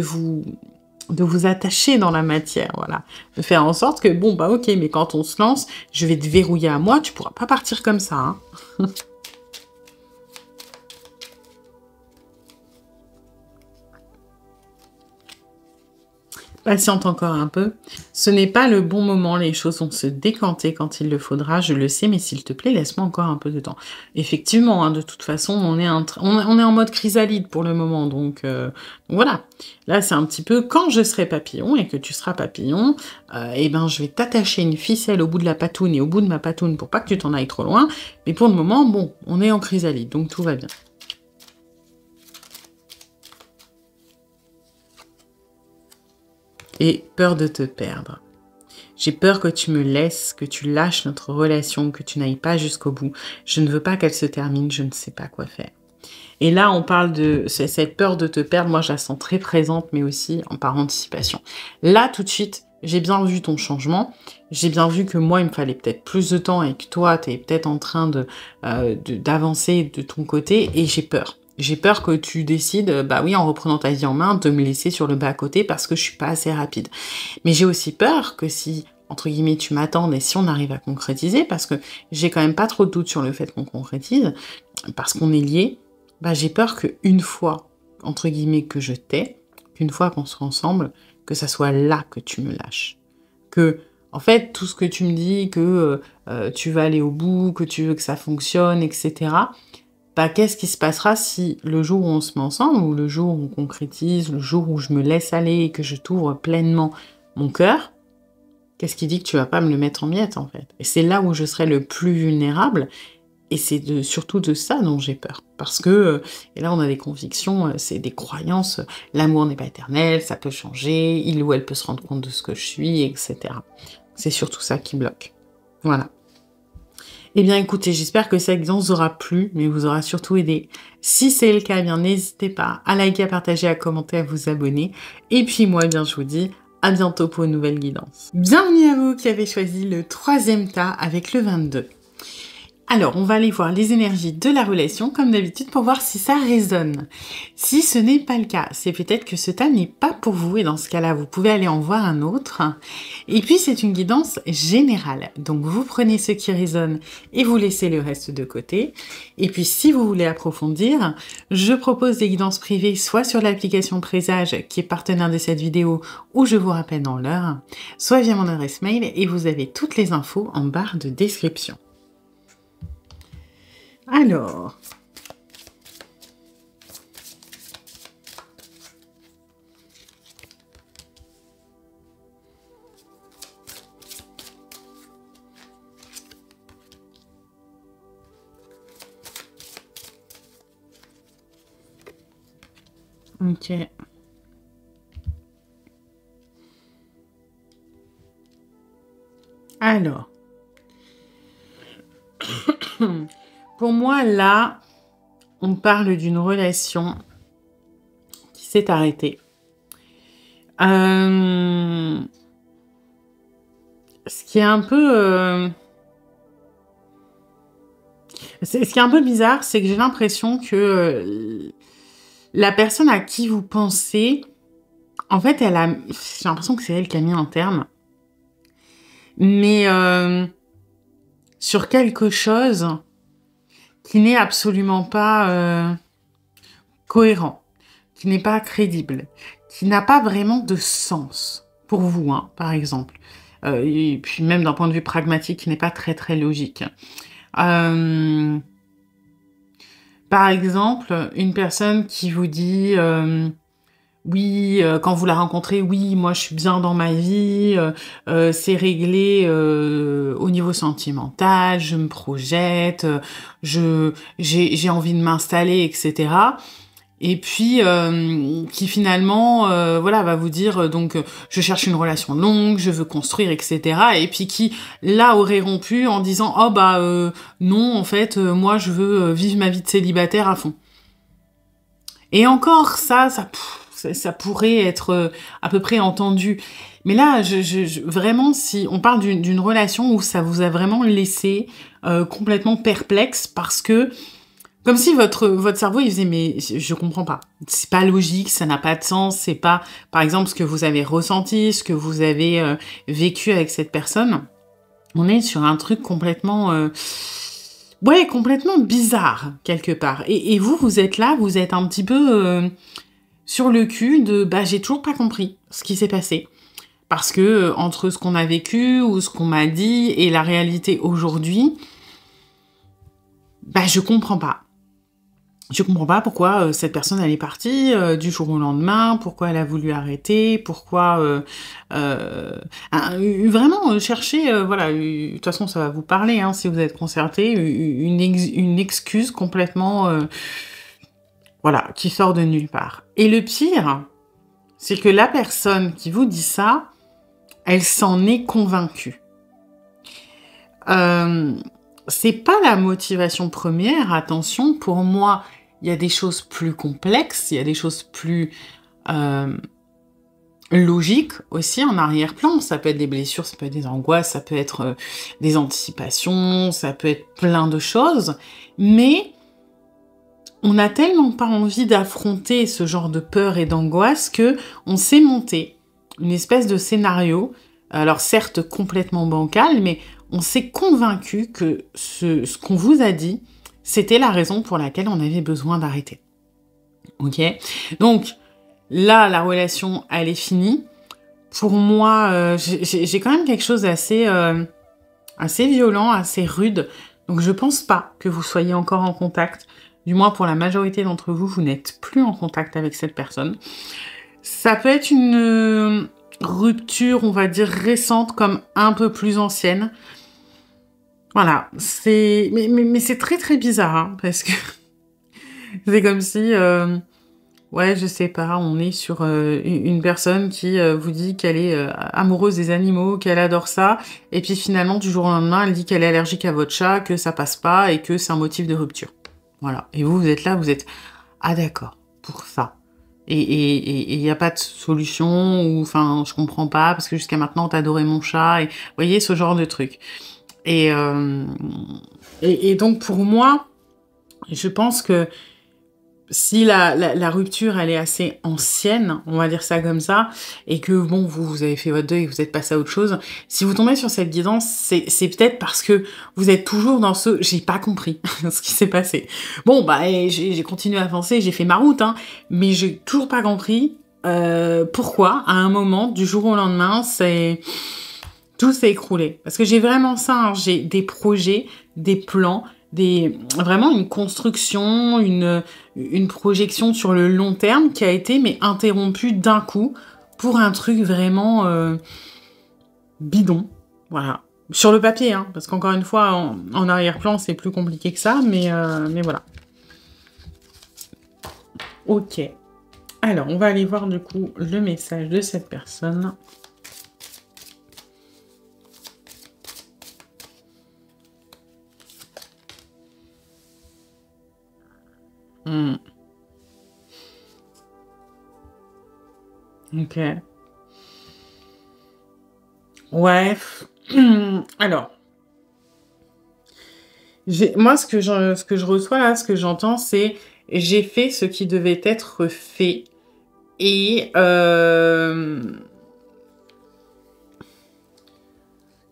vous attacher dans la matière, voilà. De faire en sorte que, bon, bah ok, mais quand on se lance, je vais te verrouiller à moi, tu pourras pas partir comme ça, hein. Patiente encore un peu. Ce n'est pas le bon moment, les choses vont se décanter quand il le faudra, je le sais, mais s'il te plaît, laisse-moi encore un peu de temps. Effectivement, hein, de toute façon, on est en mode chrysalide pour le moment, donc voilà. Là, c'est un petit peu quand je serai papillon et que tu seras papillon, eh ben, je vais t'attacher une ficelle au bout de la patoune et au bout de ma patoune pour pas que tu t'en ailles trop loin, mais pour le moment, bon, on est en chrysalide, donc tout va bien. Et peur de te perdre. J'ai peur que tu me laisses, que tu lâches notre relation, que tu n'ailles pas jusqu'au bout. Je ne veux pas qu'elle se termine, je ne sais pas quoi faire. Et là, on parle de cette peur de te perdre. Moi, je la sens très présente, mais aussi par anticipation. Là, tout de suite, j'ai bien vu ton changement. J'ai bien vu que moi, il me fallait peut-être plus de temps et que toi, tu es peut-être en train d'avancer de ton côté et j'ai peur. J'ai peur que tu décides, bah oui, en reprenant ta vie en main, de me laisser sur le bas-côté parce que je suis pas assez rapide. Mais j'ai aussi peur que si, entre guillemets, tu m'attendes et si on arrive à concrétiser, parce que j'ai quand même pas trop de doute sur le fait qu'on concrétise, parce qu'on est liés, bah j'ai peur qu'une fois, entre guillemets, que je t'ai, qu'une fois qu'on sera ensemble, que ça soit là que tu me lâches. Que, en fait, tout ce que tu me dis, que tu vas aller au bout, que tu veux que ça fonctionne, etc., bah, qu'est-ce qui se passera si le jour où on se met ensemble, ou le jour où on concrétise, le jour où je me laisse aller et que je t'ouvre pleinement mon cœur, qu'est-ce qui dit que tu vas pas me le mettre en miettes, en fait? Et c'est là où je serai le plus vulnérable, Et c'est surtout de ça dont j'ai peur. Parce que, et là on a des convictions, c'est des croyances, l'amour n'est pas éternel, ça peut changer, il ou elle peut se rendre compte de ce que je suis, etc. C'est surtout ça qui bloque. Voilà. Eh bien écoutez, j'espère que cette guidance vous aura plu, mais vous aura surtout aidé. Si c'est le cas, eh bien n'hésitez pas à liker, à partager, à commenter, à vous abonner. Et puis moi, eh bien je vous dis à bientôt pour une nouvelle guidance. Bienvenue à vous qui avez choisi le 3e tas avec le 22. Alors, on va aller voir les énergies de la relation, comme d'habitude, pour voir si ça résonne. Si ce n'est pas le cas, c'est peut-être que ce tas n'est pas pour vous, et dans ce cas-là, vous pouvez aller en voir un autre. Et puis, c'est une guidance générale. Donc, vous prenez ce qui résonne et vous laissez le reste de côté. Et puis, si vous voulez approfondir, je propose des guidances privées, soit sur l'application Présage, qui est partenaire de cette vidéo, ou je vous rappelle dans l'heure, soit via mon adresse mail, et vous avez toutes les infos en barre de description. Alors, ok. Alors, pour moi, là, on parle d'une relation qui s'est arrêtée. Ce qui est un peu... ce qui est un peu bizarre, c'est que j'ai l'impression que la personne à qui vous pensez, en fait, j'ai l'impression que c'est elle qui a mis un terme. Mais sur quelque chose qui n'est absolument pas cohérent, qui n'est pas crédible, qui n'a pas vraiment de sens pour vous, hein, par exemple. Et puis même d'un point de vue pragmatique, qui n'est pas très très logique. Par exemple, une personne qui vous dit oui, quand vous la rencontrez, oui, moi je suis bien dans ma vie, c'est réglé au niveau sentimental, je me projette, j'ai envie de m'installer, etc. Et puis qui finalement, voilà, va vous dire donc je cherche une relation longue, je veux construire, etc. Et puis qui là aurait rompu en disant oh bah non, en fait, moi je veux vivre ma vie de célibataire à fond. Et encore ça pourrait être à peu près entendu. Mais là, vraiment, si on parle d'une relation où ça vous a vraiment laissé complètement perplexe parce que, comme si votre cerveau, il faisait, mais je comprends pas. C'est pas logique, ça n'a pas de sens, c'est pas, par exemple, ce que vous avez ressenti, ce que vous avez vécu avec cette personne. On est sur un truc complètement... ouais, complètement bizarre, quelque part. Et vous êtes là, vous êtes un petit peu... sur le cul de bah j'ai toujours pas compris ce qui s'est passé parce que entre ce qu'on a vécu ou ce qu'on m'a dit et la réalité aujourd'hui, bah je comprends pas pourquoi cette personne elle est partie du jour au lendemain, pourquoi elle a voulu arrêter, pourquoi vraiment chercher voilà, de toute façon ça va vous parler hein, si vous êtes concerté, une excuse complètement voilà, qui sort de nulle part. Et le pire, c'est que la personne qui vous dit ça, elle s'en est convaincue. C'est pas la motivation première, attention, pour moi, il y a des choses plus complexes, il y a des choses plus logiques aussi en arrière-plan. Ça peut être des blessures, ça peut être des angoisses, ça peut être des anticipations, ça peut être plein de choses, mais... on n'a tellement pas envie d'affronter ce genre de peur et d'angoisse que on s'est monté une espèce de scénario, alors certes complètement bancal, mais on s'est convaincu que ce qu'on vous a dit, c'était la raison pour laquelle on avait besoin d'arrêter. Ok ? Donc là, la relation, elle est finie. Pour moi, j'ai quand même quelque chose d'assez assez violent, assez rude. Donc je pense pas que vous soyez encore en contact. Du moins, pour la majorité d'entre vous, vous n'êtes plus en contact avec cette personne. Ça peut être une rupture, on va dire, récente, comme un peu plus ancienne. Voilà, c'est... Mais c'est très très bizarre, hein, parce que c'est comme si... Ouais, je sais pas, on est sur une personne qui vous dit qu'elle est amoureuse des animaux, qu'elle adore ça, et puis finalement, du jour au lendemain, elle dit qu'elle est allergique à votre chat, que ça passe pas, et que c'est un motif de rupture. Voilà. Et vous, vous êtes là, vous êtes... Ah d'accord, pour ça. Et il n'y a pas de solution, ou enfin, je comprends pas, parce que jusqu'à maintenant, t'adorais mon chat, et vous voyez, ce genre de truc. Et donc, pour moi, je pense que si la rupture, elle est assez ancienne, on va dire ça comme ça, et que, bon, vous avez fait votre deuil, vous êtes passé à autre chose, si vous tombez sur cette guidance, c'est peut-être parce que vous êtes toujours dans ce « j'ai pas compris ce qui s'est passé ». Bon, bah, j'ai continué à avancer, j'ai fait ma route, hein, mais j'ai toujours pas compris pourquoi, à un moment, du jour au lendemain, tout s'est écroulé. Parce que j'ai vraiment ça, hein, j'ai des projets, des plans, vraiment une construction, une projection sur le long terme qui a été mais interrompue d'un coup pour un truc vraiment bidon. Voilà. Sur le papier, hein, parce qu'encore une fois, en arrière-plan, c'est plus compliqué que ça, mais voilà. Ok. Alors, on va aller voir du coup le message de cette personne. Ok. Ouais. Alors, moi, ce que je reçois là, ce que j'entends, c'est j'ai fait ce qui devait être fait et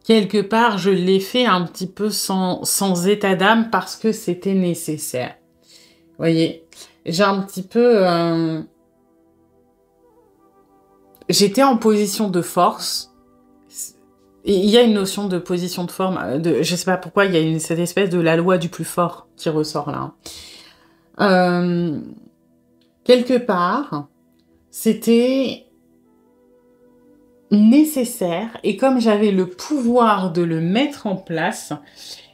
quelque part, je l'ai fait un petit peu sans état d'âme parce que c'était nécessaire. Vous voyez, j'ai un petit peu... J'étais en position de force. Et il y a une notion de position de forme, je sais pas pourquoi, il y a cette espèce de la loi du plus fort qui ressort là. Quelque part, c'était nécessaire, et comme j'avais le pouvoir de le mettre en place,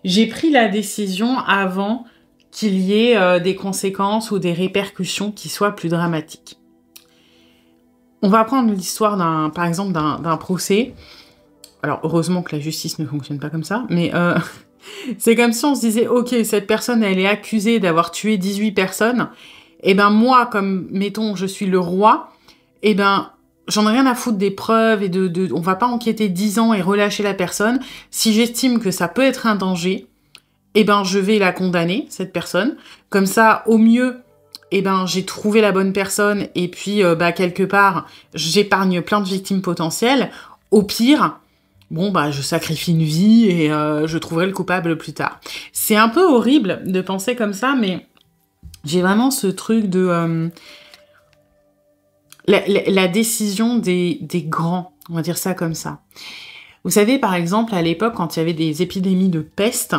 j'ai pris la décision avant qu'il y ait des conséquences ou des répercussions qui soient plus dramatiques. On va prendre l'histoire par exemple d'un procès. Alors, heureusement que la justice ne fonctionne pas comme ça, mais c'est comme si on se disait, ok, cette personne, elle est accusée d'avoir tué 18 personnes, et ben moi, comme, mettons, je suis le roi, et ben, j'en ai rien à foutre des preuves, et on va pas enquêter 10 ans et relâcher la personne. Si j'estime que ça peut être un danger, et ben, je vais la condamner, cette personne. Comme ça, au mieux, et ben, j'ai trouvé la bonne personne, et puis, bah, quelque part, j'épargne plein de victimes potentielles. Au pire, bon, bah, je sacrifie une vie et je trouverai le coupable plus tard. C'est un peu horrible de penser comme ça, mais j'ai vraiment ce truc de... la décision des grands, on va dire ça comme ça. Vous savez, par exemple, à l'époque, quand il y avait des épidémies de peste,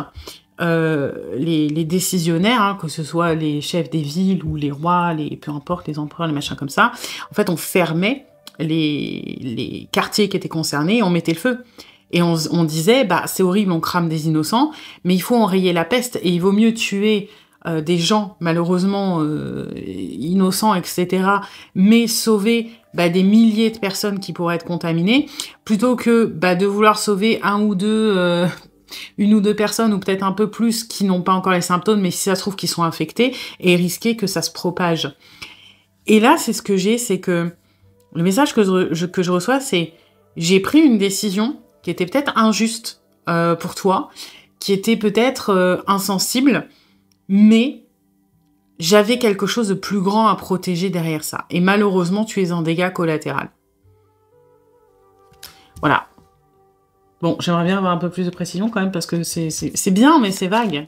les décisionnaires, hein, que ce soit les chefs des villes ou les rois, peu importe, les empereurs, les machins comme ça, en fait, on fermait les quartiers qui étaient concernés et on mettait le feu. Et on disait, bah, c'est horrible, on crame des innocents, mais il faut enrayer la peste et il vaut mieux tuer des gens, malheureusement, innocents, etc., mais sauver des milliers de personnes qui pourraient être contaminées, plutôt que de vouloir sauver une ou deux personnes, ou peut-être un peu plus, qui n'ont pas encore les symptômes, mais si ça se trouve qu'ils sont infectés, et risquer que ça se propage. Et là, c'est ce que j'ai, c'est que le message que je reçois, c'est j'ai pris une décision qui était peut-être injuste pour toi, qui était peut-être insensible, mais j'avais quelque chose de plus grand à protéger derrière ça. Et malheureusement, tu es un dégât collatéral. Voilà. Bon, j'aimerais bien avoir un peu plus de précision quand même, parce que c'est bien, mais c'est vague.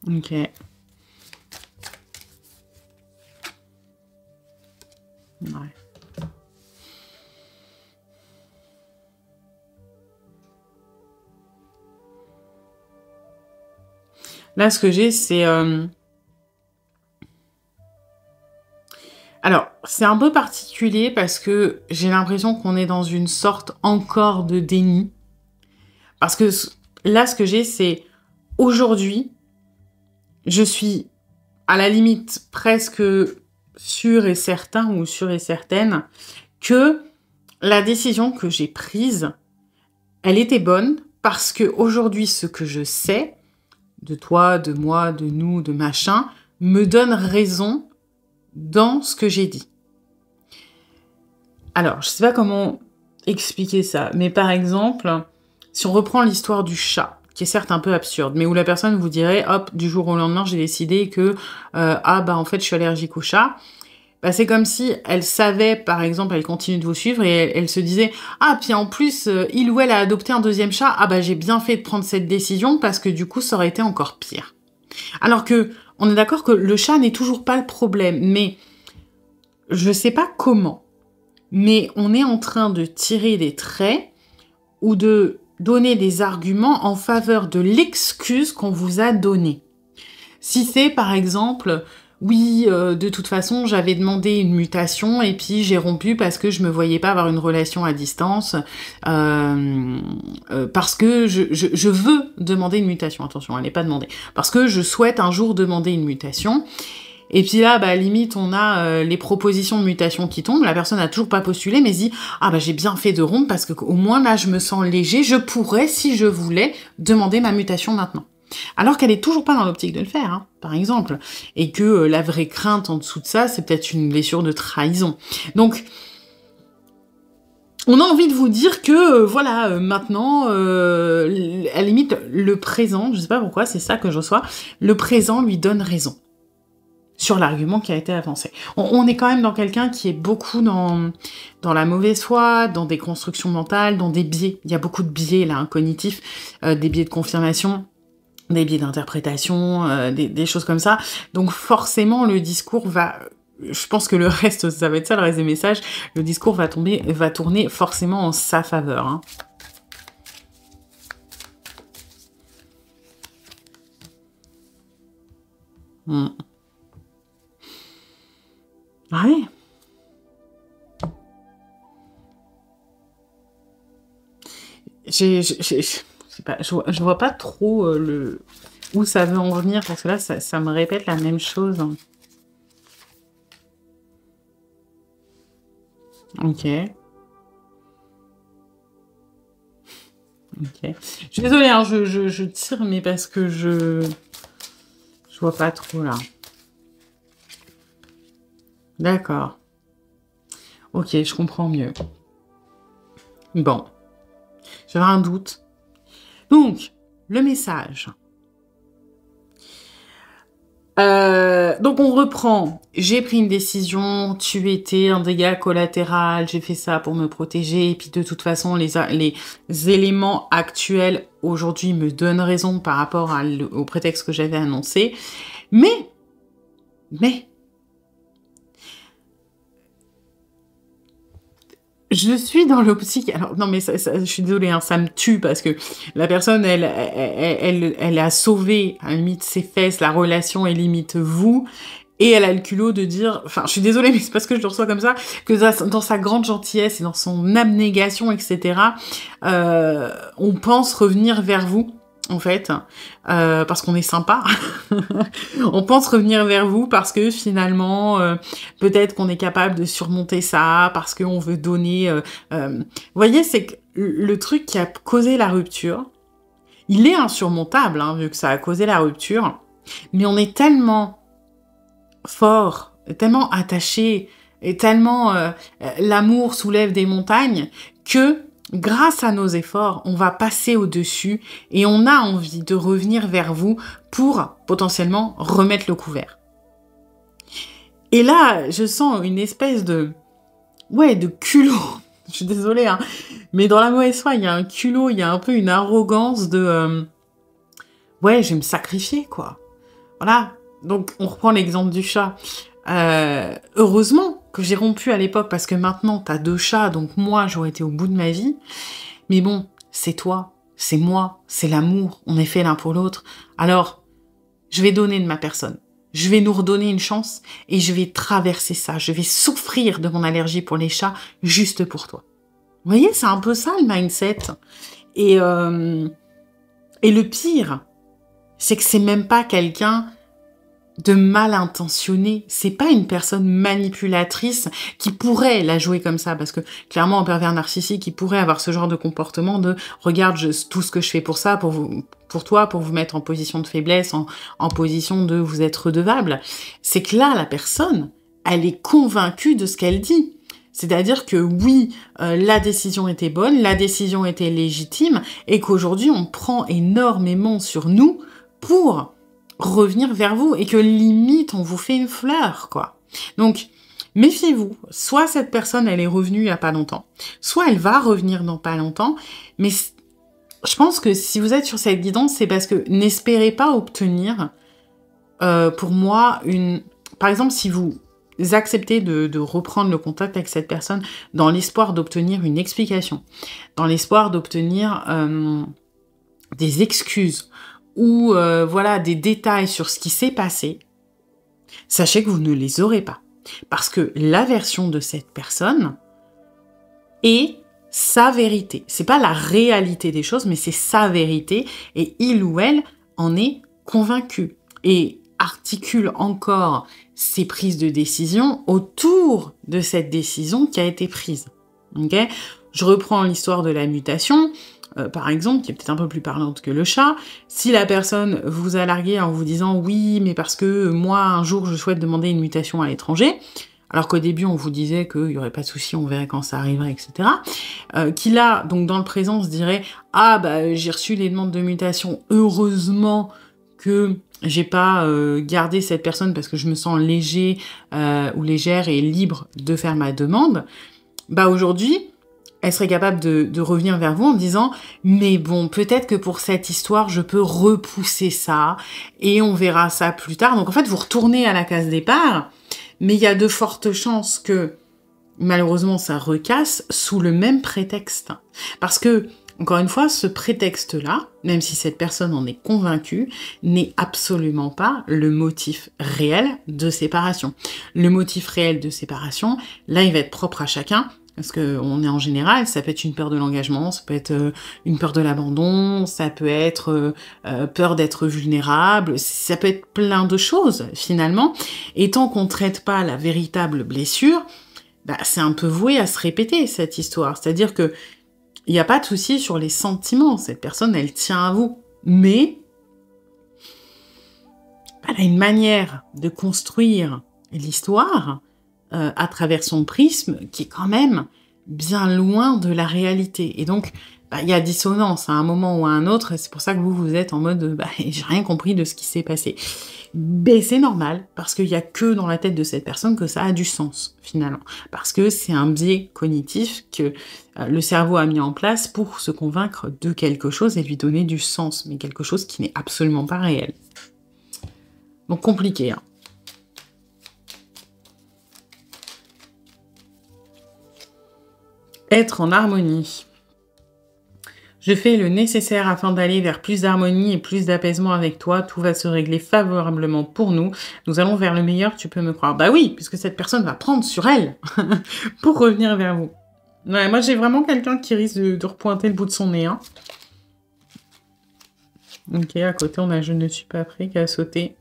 Ok. Ouais. Là, ce que j'ai, c'est... Alors, c'est un peu particulier parce que j'ai l'impression qu'on est dans une sorte encore de déni. Parce que là, ce que j'ai, c'est aujourd'hui, je suis à la limite presque sûr et certain ou sûre et certaine que la décision que j'ai prise, elle était bonne parce que aujourd'hui, ce que je sais de toi, de moi, de nous, de machin, me donne raison dans ce que j'ai dit. Alors, je sais pas comment expliquer ça, mais par exemple, si on reprend l'histoire du chat, qui est certes un peu absurde, mais où la personne vous dirait, hop, du jour au lendemain, j'ai décidé que, en fait, je suis allergique au chat. Bah, c'est comme si elle savait, par exemple, elle continue de vous suivre et elle se disait, ah, puis en plus, il ou elle a adopté un deuxième chat, ah bah j'ai bien fait de prendre cette décision parce que du coup, ça aurait été encore pire. Alors que, on est d'accord que le chat n'est toujours pas le problème, mais je sais pas comment, mais on est en train de tirer des traits ou de donner des arguments en faveur de l'excuse qu'on vous a donnée. Si c'est, par exemple, oui, de toute façon, j'avais demandé une mutation et puis j'ai rompu parce que je me voyais pas avoir une relation à distance, parce que je veux demander une mutation. Attention, elle n'est pas demandée. Parce que je souhaite un jour demander une mutation. Et puis là, bah, limite, on a les propositions de mutation qui tombent. La personne n'a toujours pas postulé, mais dit « Ah bah j'ai bien fait de rompre parce que au moins là, je me sens léger. Je pourrais, si je voulais, demander ma mutation maintenant. » Alors qu'elle est toujours pas dans l'optique de le faire, hein, par exemple. Et que la vraie crainte en dessous de ça, c'est peut-être une blessure de trahison. Donc, on a envie de vous dire que, voilà, maintenant, à la limite, le présent, je sais pas pourquoi, c'est ça que je reçois, le présent lui donne raison sur l'argument qui a été avancé. On est quand même dans quelqu'un qui est beaucoup dans la mauvaise foi, dans des constructions mentales, dans des biais. Il y a beaucoup de biais, là, cognitifs, des biais de confirmation, des biais d'interprétation, des choses comme ça. Donc forcément, le discours va... Je pense que le reste, ça va être ça, le reste des messages. Le discours va tourner forcément en sa faveur. Hein. Ouais. Je sais pas, je vois pas trop où ça veut en venir, parce que là, ça me répète la même chose. Ok. Ok. Je suis désolée, hein, je tire, mais parce que je vois pas trop, là. D'accord. Ok, je comprends mieux. Bon. J'avais un doute. Donc, le message. Donc, on reprend. J'ai pris une décision, tu étais un dégât collatéral, j'ai fait ça pour me protéger, et puis de toute façon, les éléments actuels aujourd'hui me donnent raison par rapport au prétexte que j'avais annoncé. Mais, je suis dans l'optique... Alors, non, mais je suis désolée, hein, ça me tue parce que la personne, elle a sauvé, à la limite, ses fesses, la relation est limite vous, et elle a le culot de dire... Enfin, je suis désolée, mais c'est parce que je le reçois comme ça, que dans sa grande gentillesse et dans son abnégation, etc., on pense revenir vers vous, en fait, parce qu'on est sympa. On pense revenir vers vous parce que finalement, peut-être qu'on est capable de surmonter ça, parce qu'on veut donner... Vous voyez, c'est que le truc qui a causé la rupture, il est insurmontable, hein, vu que ça a causé la rupture, mais on est tellement fort, tellement attaché, et tellement l'amour soulève des montagnes, que grâce à nos efforts, on va passer au-dessus et on a envie de revenir vers vous pour potentiellement remettre le couvert. Et là, je sens une espèce de... Ouais, de culot. Je suis désolée, hein. Mais dans la mauvaise foi, il y a un culot, il y a un peu une arrogance de... Ouais, je vais me sacrifier, quoi. Voilà. Donc, on reprend l'exemple du chat. Heureusement que j'ai rompu à l'époque, parce que maintenant, t'as 2 chats, donc moi, j'aurais été au bout de ma vie. Mais bon, c'est toi, c'est moi, c'est l'amour, on est fait l'un pour l'autre. Alors, je vais donner de ma personne. je vais nous redonner une chance et je vais traverser ça. Je vais souffrir de mon allergie pour les chats juste pour toi. Vous voyez, c'est un peu ça le mindset. Et le pire, c'est que c'est même pas quelqu'un de mal intentionné. C'est pas une personne manipulatrice qui pourrait la jouer comme ça, parce que clairement, un pervers narcissique, il pourrait avoir ce genre de comportement de « regarde tout ce que je fais pour ça, pour toi, pour vous mettre en position de faiblesse, en position de vous être redevable ». C'est que là, la personne, elle est convaincue de ce qu'elle dit. C'est-à-dire que oui, la décision était bonne, la décision était légitime, et qu'aujourd'hui, on prend énormément sur nous pour revenir vers vous, et que limite, on vous fait une fleur, quoi. Donc, méfiez-vous. Soit cette personne, elle est revenue il y a pas longtemps, soit elle va revenir dans pas longtemps, mais je pense que si vous êtes sur cette guidance, c'est parce que n'espérez pas obtenir, pour moi, par exemple, si vous acceptez de reprendre le contact avec cette personne dans l'espoir d'obtenir une explication, dans l'espoir d'obtenir des excuses, ou voilà, des détails sur ce qui s'est passé, sachez que vous ne les aurez pas. Parce que la version de cette personne est sa vérité. C'est pas la réalité des choses, mais c'est sa vérité, et il ou elle en est convaincu. Et articule encore ses prises de décision autour de cette décision qui a été prise. Okay ? Je reprends l'histoire de la mutation. Par exemple, qui est peut-être un peu plus parlante que le chat, si la personne vous a largué en vous disant « oui, mais parce que moi, un jour, je souhaite demander une mutation à l'étranger », alors qu'au début, on vous disait qu'il n'y aurait pas de souci, on verrait quand ça arriverait, etc. Qui là, donc dans le présent, se dirait « ah, bah, j'ai reçu les demandes de mutation, heureusement que j'ai pas gardé cette personne parce que je me sens léger ou légère et libre de faire ma demande », bah aujourd'hui, elle serait capable de revenir vers vous en disant « mais bon, peut-être que pour cette histoire, je peux repousser ça, et on verra ça plus tard ». Donc en fait, vous retournez à la case départ, mais il y a de fortes chances que, malheureusement, ça recasse sous le même prétexte. Parce que, encore une fois, ce prétexte-là, même si cette personne en est convaincue, n'est absolument pas le motif réel de séparation. Le motif réel de séparation, là, il va être propre à chacun. Parce qu'on est en général, ça peut être une peur de l'engagement, ça peut être une peur de l'abandon, ça peut être peur d'être vulnérable, ça peut être plein de choses finalement. Et tant qu'on ne traite pas la véritable blessure, bah, c'est un peu voué à se répéter cette histoire. C'est-à-dire que il n'y a pas de souci sur les sentiments, cette personne elle tient à vous, mais elle a une manière de construire l'histoire à travers son prisme, qui est quand même bien loin de la réalité. Et donc, bah, y a dissonance à un moment ou à un autre, c'est pour ça que vous êtes en mode bah, j'ai rien compris de ce qui s'est passé. Mais c'est normal, parce qu'il y a que dans la tête de cette personne que ça a du sens, finalement. Parce que c'est un biais cognitif que le cerveau a mis en place pour se convaincre de quelque chose et lui donner du sens, mais quelque chose qui n'est absolument pas réel. Donc compliqué, hein. Être en harmonie. Je fais le nécessaire afin d'aller vers plus d'harmonie et plus d'apaisement avec toi. Tout va se régler favorablement pour nous. Nous allons vers le meilleur, tu peux me croire. Bah oui, puisque cette personne va prendre sur elle pour revenir vers vous. Ouais, moi, j'ai vraiment quelqu'un qui risque de repointer le bout de son nez. Hein. Ok, à côté, on a « Je ne suis pas prêt » qui a sauté.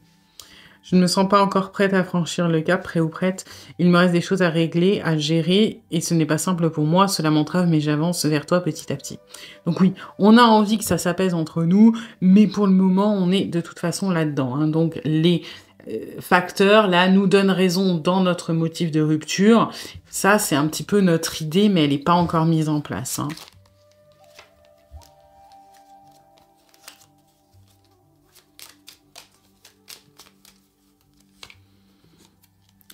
Je ne me sens pas encore prête à franchir le cap, prêt ou prête. Il me reste des choses à régler, à gérer, et ce n'est pas simple pour moi. Cela m'entrave, mais j'avance vers toi petit à petit. Donc oui, on a envie que ça s'apaise entre nous, mais pour le moment, on est de toute façon là-dedans. Hein. Donc les facteurs, là, nous donnent raison dans notre motif de rupture. Ça, c'est un petit peu notre idée, mais elle n'est pas encore mise en place. Hein.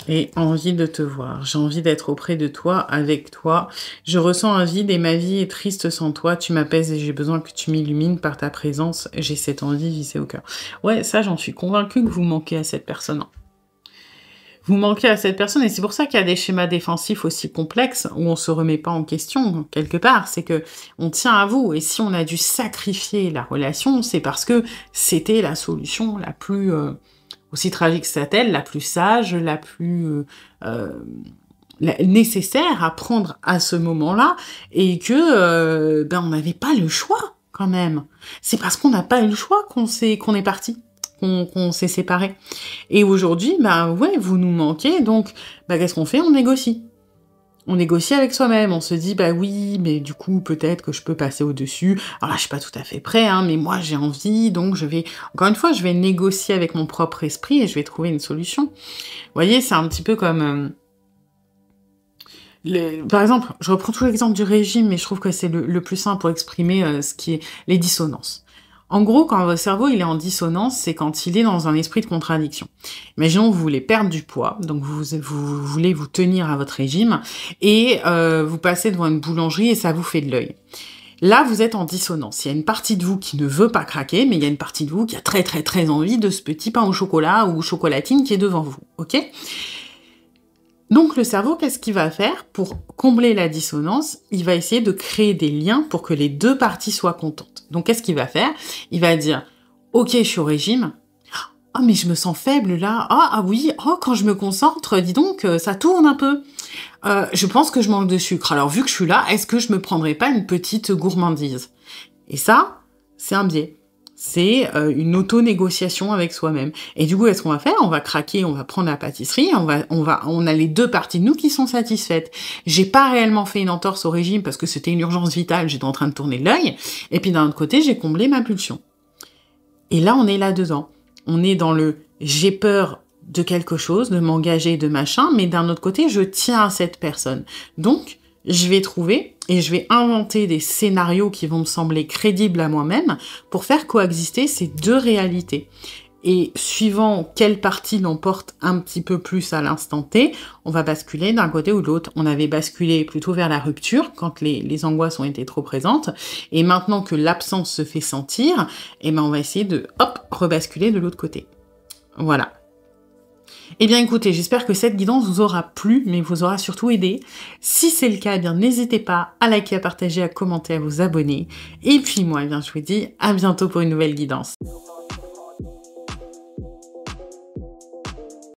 Et envie de te voir. J'ai envie d'être auprès de toi, avec toi. Je ressens un vide et ma vie est triste sans toi. Tu m'apaises et j'ai besoin que tu m'illumines par ta présence. J'ai cette envie vissée au cœur. Ouais, ça, j'en suis convaincue que vous manquez à cette personne. Vous manquez à cette personne et c'est pour ça qu'il y a des schémas défensifs aussi complexes où on se remet pas en question, quelque part. C'est que on tient à vous et si on a dû sacrifier la relation, c'est parce que c'était la solution la plus... aussi tragique soit-elle, la plus sage, la plus nécessaire à prendre à ce moment-là, et que on n'avait pas le choix quand même. C'est parce qu'on n'a pas eu le choix qu'on est parti, qu'on s'est séparés. Et aujourd'hui, ouais, vous nous manquez, donc qu'est-ce qu'on fait? On négocie. On négocie avec soi-même, on se dit, oui, mais du coup, peut-être que je peux passer au-dessus. Alors là, je suis pas tout à fait prêt, hein, mais moi, j'ai envie, donc encore une fois, je vais négocier avec mon propre esprit et je vais trouver une solution. Vous voyez, c'est un petit peu comme... Par exemple, je reprends tout l'exemple du régime, mais je trouve que c'est le plus simple pour exprimer ce qui est les dissonances. En gros, quand votre cerveau il est en dissonance, c'est quand il est dans un esprit de contradiction. Imaginons que vous voulez perdre du poids, donc vous voulez vous tenir à votre régime, et vous passez devant une boulangerie et ça vous fait de l'œil. Là, vous êtes en dissonance. Il y a une partie de vous qui ne veut pas craquer, mais il y a une partie de vous qui a très très très envie de ce petit pain au chocolat ou chocolatine qui est devant vous, ok ? Donc le cerveau, qu'est-ce qu'il va faire pour combler la dissonance? Il va essayer de créer des liens pour que les deux parties soient contentes. Donc qu'est-ce qu'il va faire? Il va dire « Ok, je suis au régime. Oh, mais je me sens faible là. Ah oui, quand je me concentre, dis donc, ça tourne un peu. Je pense que je manque de sucre. Alors vu que je suis là, est-ce que je me prendrais pas une petite gourmandise ?» Et ça, c'est un biais. C'est une auto-négociation avec soi-même. Et du coup, qu'est-ce qu'on va faire? On va craquer, on va prendre la pâtisserie, on a les deux parties de nous qui sont satisfaites. J'ai pas réellement fait une entorse au régime parce que c'était une urgence vitale, j'étais en train de tourner l'œil. Et puis d'un autre côté, j'ai comblé ma pulsion. Et là, on est là-dedans. On est dans le j'ai peur de quelque chose, de m'engager, de machin, mais d'un autre côté, je tiens à cette personne. Donc, je vais trouver et je vais inventer des scénarios qui vont me sembler crédibles à moi-même pour faire coexister ces deux réalités. Et suivant quelle partie l'emporte un petit peu plus à l'instant T, on va basculer d'un côté ou de l'autre. On avait basculé plutôt vers la rupture quand les angoisses ont été trop présentes. Et maintenant que l'absence se fait sentir, on va essayer de, rebasculer de l'autre côté. Voilà. Eh bien écoutez, j'espère que cette guidance vous aura plu, mais vous aura surtout aidé. Si c'est le cas, n'hésitez pas à liker, à partager, à commenter, à vous abonner. Et puis moi, je vous dis à bientôt pour une nouvelle guidance.